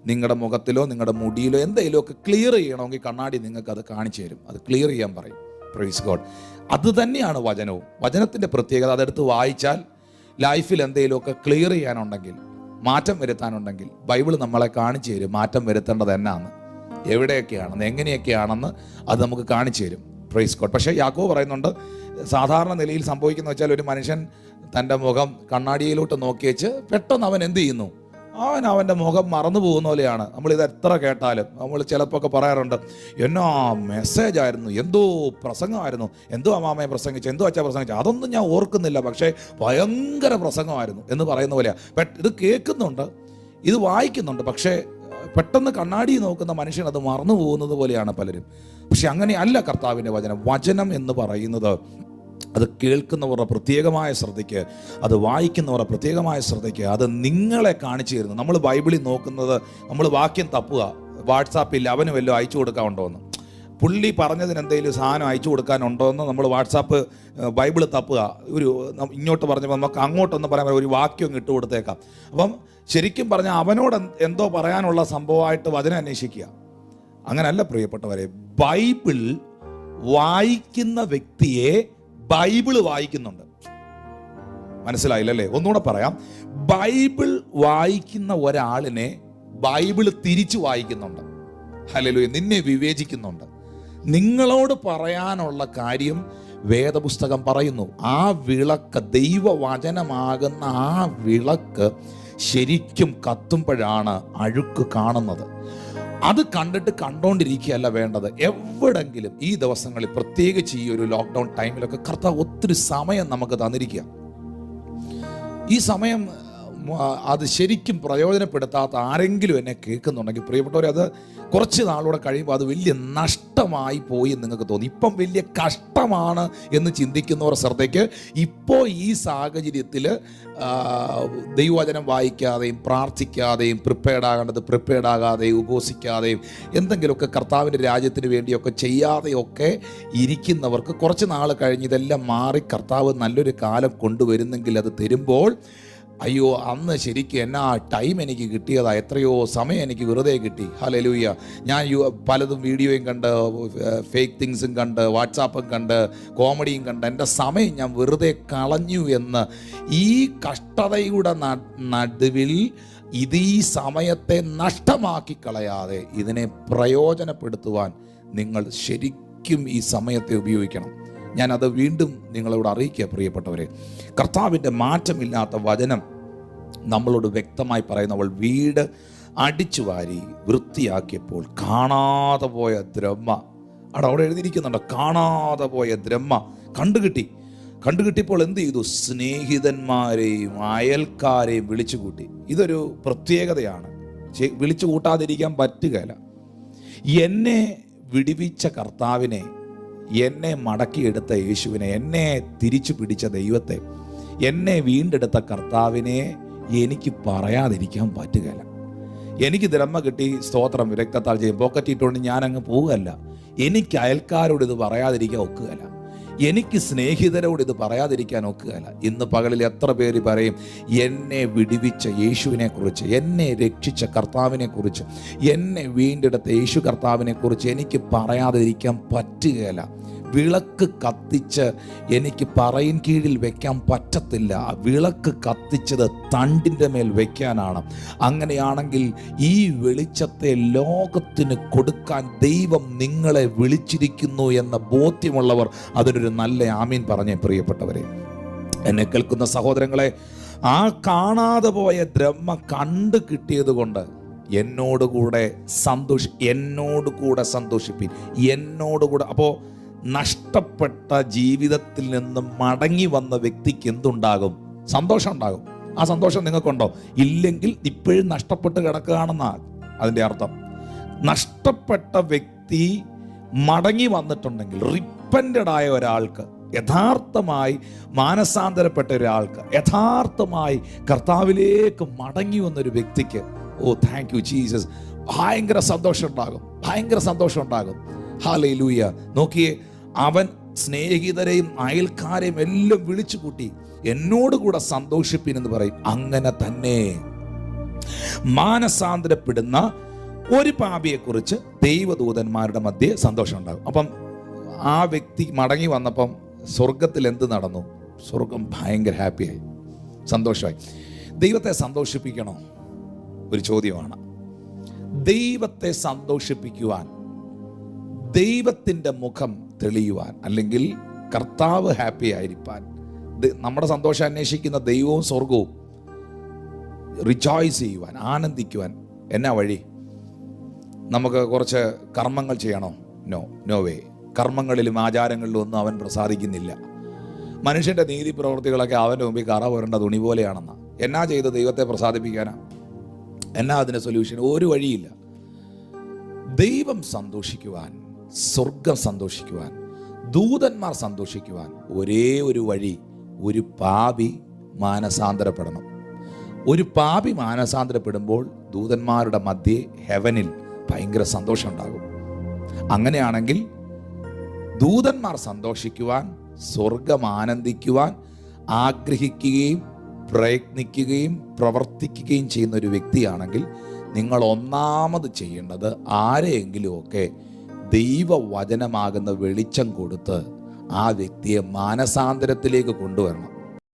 നിങ്ങളുടെ മുഖത്തിലോ നിങ്ങളുടെ മുടിയിലോ എന്തെങ്കിലുമൊക്കെ ക്ലിയർ ചെയ്യണമെങ്കിൽ കണ്ണാടി നിങ്ങൾക്ക് അത് കാണിച്ചു തരും. അത് ക്ലിയർ ചെയ്യാൻ പറയും. Praise God. അത് തന്നെയാണ് വചനവും. വചനത്തിൻ്റെ പ്രത്യേകത, അതെടുത്ത് വായിച്ചാൽ ലൈഫിൽ എന്തെങ്കിലുമൊക്കെ ക്ലിയർ ചെയ്യാനുണ്ടെങ്കിൽ, മാറ്റം വരുത്താനുണ്ടെങ്കിൽ ബൈബിൾ നമ്മളെ കാണിച്ചു തരും. മാറ്റം വരുത്തേണ്ടത് എന്നാണ്, എവിടെയൊക്കെയാണെന്ന്, എങ്ങനെയൊക്കെയാണെന്ന് അത് നമുക്ക് കാണിച്ചു തരും. Praise God. പക്ഷേ യാക്കോബ് പറയുന്നുണ്ട്, സാധാരണ നിലയിൽ സംഭവിക്കുന്ന വെച്ചാൽ ഒരു മനുഷ്യൻ തൻ്റെ മുഖം കണ്ണാടിയിലോട്ട് നോക്കി വെച്ച് പെട്ടെന്ന് അവൻ എന്ത് ചെയ്യുന്നു? അവൻ്റെ മുഖം മറന്നു പോകുന്ന പോലെയാണ്. നമ്മളിത് എത്ര കേട്ടാലും നമ്മൾ ചിലപ്പോൾ ഒക്കെ പറയാറുണ്ട്, എന്നോ മെസ്സേജ് ആയിരുന്നു, എന്തോ പ്രസംഗമായിരുന്നു, എന്തോ അമ്മാമയെ പ്രസംഗിച്ചു, എന്തോ അച്ഛാ പ്രസംഗിച്ചു, അതൊന്നും ഞാൻ ഓർക്കുന്നില്ല, പക്ഷേ ഭയങ്കര പ്രസംഗമായിരുന്നു എന്ന് പറയുന്ന പോലെയാണ്. ഇത് കേൾക്കുന്നുണ്ട്, ഇത് വായിക്കുന്നുണ്ട്, പക്ഷേ പെട്ടെന്ന് കണ്ണാടി നോക്കുന്ന മനുഷ്യൻ അത് മറന്നു പോകുന്നത് പോലെയാണ് പലരും. പക്ഷെ അങ്ങനെയല്ല കർത്താവിൻ്റെ വചനം. വചനം എന്ന് പറയുന്നത് അത് കേൾക്കുന്നവരുടെ പ്രത്യേകമായ ശ്രദ്ധയ്ക്ക്, അത് വായിക്കുന്നവരുടെ പ്രത്യേകമായ ശ്രദ്ധയ്ക്ക്, അത് നിങ്ങളെ കാണിച്ചു തരുന്നു. നമ്മൾ ബൈബിളിൽ നോക്കുന്നത്, നമ്മൾ വാക്യം തപ്പുക, വാട്സാപ്പിൽ അവന് വല്ലതും അയച്ചു കൊടുക്കാനുണ്ടോ എന്ന്, പുള്ളി പറഞ്ഞതിന് എന്തെങ്കിലും സാധനം അയച്ചു കൊടുക്കാനുണ്ടോ എന്ന് നമ്മൾ വാട്സാപ്പ് ബൈബിൾ തപ്പുക. ഇങ്ങോട്ട് പറഞ്ഞപ്പോൾ നമുക്ക് അങ്ങോട്ടൊന്ന് പറയാൻ ഒരു വാക്യം ഇട്ട് കൊടുത്തേക്കാം. അപ്പം ശരിക്കും പറഞ്ഞാൽ അവനോട് എന്തോ പറയാനുള്ള സംഭവമായിട്ട് വചനം അന്വേഷിക്കുക. അങ്ങനല്ല പ്രിയപ്പെട്ടവരെ. ബൈബിൾ വായിക്കുന്ന വ്യക്തിയെ ബൈബിള് വായിക്കുന്നുണ്ട്. മനസ്സിലായില്ലല്ലേ? ഒന്നുകൂടെ പറയാം. ബൈബിൾ വായിക്കുന്ന ഒരാളിനെ ബൈബിള് തിരിച്ചു വായിക്കുന്നുണ്ട്. ഹല്ലേലൂയ. നിന്നെ വിവേചിക്കുന്നുണ്ട്. നിങ്ങളോട് പറയാനുള്ള കാര്യം വേദപുസ്തകം പറയുന്നു. ആ വിളക്ക്, ദൈവവചനമാകുന്ന ആ വിളക്ക് ശരിക്കും കത്തുമ്പോഴാണ് അഴുക്ക് കാണുന്നത്. അത് കണ്ടുകൊണ്ടിരിക്കുകയല്ല വേണ്ടത്. എവിടെങ്കിലും ഈ ദിവസങ്ങളിൽ, പ്രത്യേകിച്ച് ഈ ഒരു ലോക്ക്ഡൗൺ ടൈമിലൊക്കെ കർത്താവ് ഒത്തിരി സമയം നമുക്ക് തന്നിരിക്കുക. ഈ സമയം അത് ശരിക്കും പ്രയോജനപ്പെടുത്താത്ത ആരെങ്കിലും എന്നെ കേൾക്കുന്നുണ്ടെങ്കിൽ പ്രിയപ്പെട്ടവരെ, അത് കുറച്ച് നാളൂടെ കഴിയുമ്പോൾ അത് വലിയ നഷ്ടമായി പോയി എന്ന് നിങ്ങൾക്ക് തോന്നി. ഇപ്പം വലിയ കഷ്ടമാണ് എന്ന് ചിന്തിക്കുന്നവർ ശ്രദ്ധയ്ക്ക്, ഇപ്പോൾ ഈ സാഹചര്യത്തിൽ ദൈവവചനം വായിക്കാതെയും പ്രാർത്ഥിക്കാതെയും പ്രിപ്പയർഡ് ആകാതെയും ഉപവസിക്കാതെയും എന്തെങ്കിലുമൊക്കെ കർത്താവിൻ്റെ രാജ്യത്തിന് വേണ്ടിയൊക്കെ ചെയ്യാതെയൊക്കെ ഇരിക്കുന്നവർക്ക് കുറച്ച് നാൾ കഴിഞ്ഞ് ഇതെല്ലാം മാറി കർത്താവ് നല്ലൊരു കാലം കൊണ്ടുവരുന്നെങ്കിൽ അത് തരുമ്പോൾ, അയ്യോ അന്ന് ശരിക്കും എന്നാ ടൈം എനിക്ക് കിട്ടിയതാ, എത്രയോ സമയം എനിക്ക് വെറുതെ കിട്ടി. ഹല്ലേലൂയ. ഞാൻ പലതും വീഡിയോയും കണ്ട്, ഫേക്ക് തിങ്സും കണ്ട്, വാട്സാപ്പും കണ്ട്, കോമഡിയും കണ്ട് എൻ്റെ സമയം ഞാൻ വെറുതെ കളഞ്ഞു എന്ന് ഈ കഷ്ടതയുടെ നടുവിൽ ഈ സമയത്തെ നഷ്ടമാക്കി കളയാതെ ഇതിനെ പ്രയോജനപ്പെടുത്തുവാൻ നിങ്ങൾ ശരിക്കും ഈ സമയത്തെ ഉപയോഗിക്കണം. ഞാനത് വീണ്ടും നിങ്ങളോട് അറിയിക്കുക പ്രിയപ്പെട്ടവരെ. കർത്താവിൻ്റെ മാറ്റമില്ലാത്ത വചനം നമ്മളോട് വ്യക്തമായി പറയുന്നവൾ വീട് അടിച്ചു വാരി വൃത്തിയാക്കിയപ്പോൾ കാണാതെ പോയ ദ്രഹ്മ, അവിടെ എഴുതിയിരിക്കുന്നുണ്ട്, കാണാതെ പോയ ദ്രഹ്മ കണ്ടുകിട്ടിയപ്പോൾ എന്ത് ചെയ്തു? സ്നേഹിതന്മാരെയും അയൽക്കാരെയും വിളിച്ചുകൂട്ടി. ഇതൊരു പ്രത്യേകതയാണ്, വിളിച്ചു കൂട്ടാതിരിക്കാൻ പറ്റുകയില്ല. എന്നെ വിടുവിച്ച കർത്താവിനെ, എന്നെ മടക്കിയെടുത്ത യേശുവിനെ, എന്നെ തിരിച്ചു പിടിച്ച ദൈവത്തെ, എന്നെ വീണ്ടെടുത്ത കർത്താവിനെ എനിക്ക് പറയാതിരിക്കാൻ പറ്റുകയില്ല. എനിക്ക് ദ്രഹ്മ കിട്ടി, സ്തോത്രം, രക്തത്താൽ ചെയ്യും, പോക്കറ്റിട്ടുകൊണ്ട് ഞാൻ അങ്ങ് പോവുകയല്ല. എനിക്ക് അയൽക്കാരോട് ഇത് പറയാതിരിക്കാൻ ഒക്കുകയില്ല. എനിക്ക് സ്നേഹിതരോട് ഇത് പറയാതിരിക്കാൻ ഒക്കുകയില്ല. ഇന്ന് പകലിൽ എത്ര പേര് പറയും, എന്നെ വിടുവിച്ച യേശുവിനെ കുറിച്ച്, എന്നെ രക്ഷിച്ച കർത്താവിനെ കുറിച്ച്, എന്നെ വീണ്ടെടുത്ത യേശു കർത്താവിനെ കുറിച്ച് എനിക്ക് പറയാതിരിക്കാൻ പറ്റുകയില്ല. വിളക്ക് കത്തിച്ച് എനിക്ക് പറയിൻ കീഴിൽ വെക്കാൻ പറ്റത്തില്ല. വിളക്ക് കത്തിച്ചത് തണ്ടിൻ്റെ മേൽ വെക്കാനാണ്. അങ്ങനെയാണെങ്കിൽ ഈ വെളിച്ചത്തെ ലോകത്തിന് കൊടുക്കാൻ ദൈവം നിങ്ങളെ വിളിച്ചിരിക്കുന്നു എന്ന ബോധ്യമുള്ളവർ അതിനൊരു നല്ല ആമീൻ പറഞ്ഞേ പ്രിയപ്പെട്ടവരെ. എന്നെ കേൾക്കുന്ന സഹോദരങ്ങളെ, ആ കാണാതെ പോയ ദ്രഹ്മ കണ്ടു കിട്ടിയത് കൊണ്ട് എന്നോടുകൂടെ സന്തോഷിപ്പിൻ. അപ്പോൾ നഷ്ടപ്പെട്ട ജീവിതത്തിൽ നിന്ന് മടങ്ങി വന്ന വ്യക്തിക്ക് എന്തുണ്ടാകും? സന്തോഷം ഉണ്ടാകും. ആ സന്തോഷം നിങ്ങൾക്കുണ്ടോ? ഇല്ലെങ്കിൽ ഇപ്പോഴും നഷ്ടപ്പെട്ട് കിടക്കുകയാണെന്നാണ് അതിൻ്റെ അർത്ഥം. നഷ്ടപ്പെട്ട വ്യക്തി മടങ്ങി വന്നിട്ടുണ്ടെങ്കിൽ, റിപ്പൻറ്റഡ് ആയ ഒരാൾക്ക്, യഥാർത്ഥമായി മാനസാന്തരപ്പെട്ട ഒരാൾക്ക്, യഥാർത്ഥമായി കർത്താവിലേക്ക് മടങ്ങി വന്നൊരു വ്യക്തിക്ക്, ഓ താങ്ക് യു ജീസസ്, ഭയങ്കര സന്തോഷം ഉണ്ടാകും. ഹല്ലേലൂയ. നോക്കിയേ, അവൻ സ്നേഹിതരെയും അയൽക്കാരെയും എല്ലാം വിളിച്ചു കൂട്ടി എന്നോടുകൂടെ സന്തോഷിപ്പിൻ എന്ന് പറയും. അങ്ങനെ തന്നെ മാനസാന്തരപ്പെടുന്ന ഒരു പാപിയെക്കുറിച്ച് ദൈവദൂതന്മാരുടെ മധ്യേ സന്തോഷം ഉണ്ടാകും. അപ്പം ആ വ്യക്തി മടങ്ങി വന്നപ്പം സ്വർഗത്തിൽ എന്ത് നടന്നു? സ്വർഗം ഭയങ്കര ഹാപ്പിയായി, സന്തോഷമായി. ദൈവത്തെ സന്തോഷിപ്പിക്കണോ? ഒരു ചോദ്യമാണ്. ദൈവത്തെ സന്തോഷിപ്പിക്കുവാൻ, ദൈവത്തിൻ്റെ മുഖം തെളിയുവാൻ, അല്ലെങ്കിൽ കർത്താവ് ഹാപ്പി ആയിരിക്കാൻ, നമ്മുടെ സന്തോഷം അന്വേഷിക്കുന്ന ദൈവവും സ്വർഗവും റിജോയ്സ് ചെയ്യുവാൻ, ആനന്ദിക്കുവാൻ എന്നാ വഴി? നമുക്ക് കുറച്ച് കർമ്മങ്ങൾ ചെയ്യണോ? No way. കർമ്മങ്ങളിലും ആചാരങ്ങളിലും ഒന്നും അവൻ പ്രസാദിക്കുന്നില്ല. മനുഷ്യൻ്റെ നീതി പ്രവൃത്തികളൊക്കെ അവൻ്റെ മുമ്പിൽ കറ പോരേണ്ട തുണി പോലെയാണെന്നാ. എന്നാ ചെയ്ത് ദൈവത്തെ പ്രസാദിപ്പിക്കാനാ? എന്നാ അതിന് സൊല്യൂഷൻ? ഒരു വഴിയില്ല. ദൈവം സന്തോഷിക്കുവാൻ, സ്വർഗം സന്തോഷിക്കുവാൻ, ദൂതന്മാർ സന്തോഷിക്കുവാൻ ഒരേ ഒരു വഴി, ഒരു പാപി മാനസാന്തരപ്പെടണം. ഒരു പാപി മാനസാന്തരപ്പെടുമ്പോൾ ദൂതന്മാരുടെ മധ്യേ ഹെവനിൽ ഭയങ്കര സന്തോഷം ഉണ്ടാകും. അങ്ങനെയാണെങ്കിൽ ദൂതന്മാർ സന്തോഷിക്കുവാൻ, സ്വർഗം ആനന്ദിക്കുവാൻ ആഗ്രഹിക്കുകയും പ്രയത്നിക്കുകയും പ്രവർത്തിക്കുകയും ചെയ്യുന്ന ഒരു വ്യക്തിയാണെങ്കിൽ നിങ്ങൾ ഒന്നാമത് ചെയ്യേണ്ടത് ആരെയെങ്കിലുമൊക്കെ ദൈവവചനമാകുന്ന വെളിച്ചം കൊടുത്ത് ആ വ്യക്തിയെ മാനസാന്തരത്തിലേക്ക് കൊണ്ടുവരണം.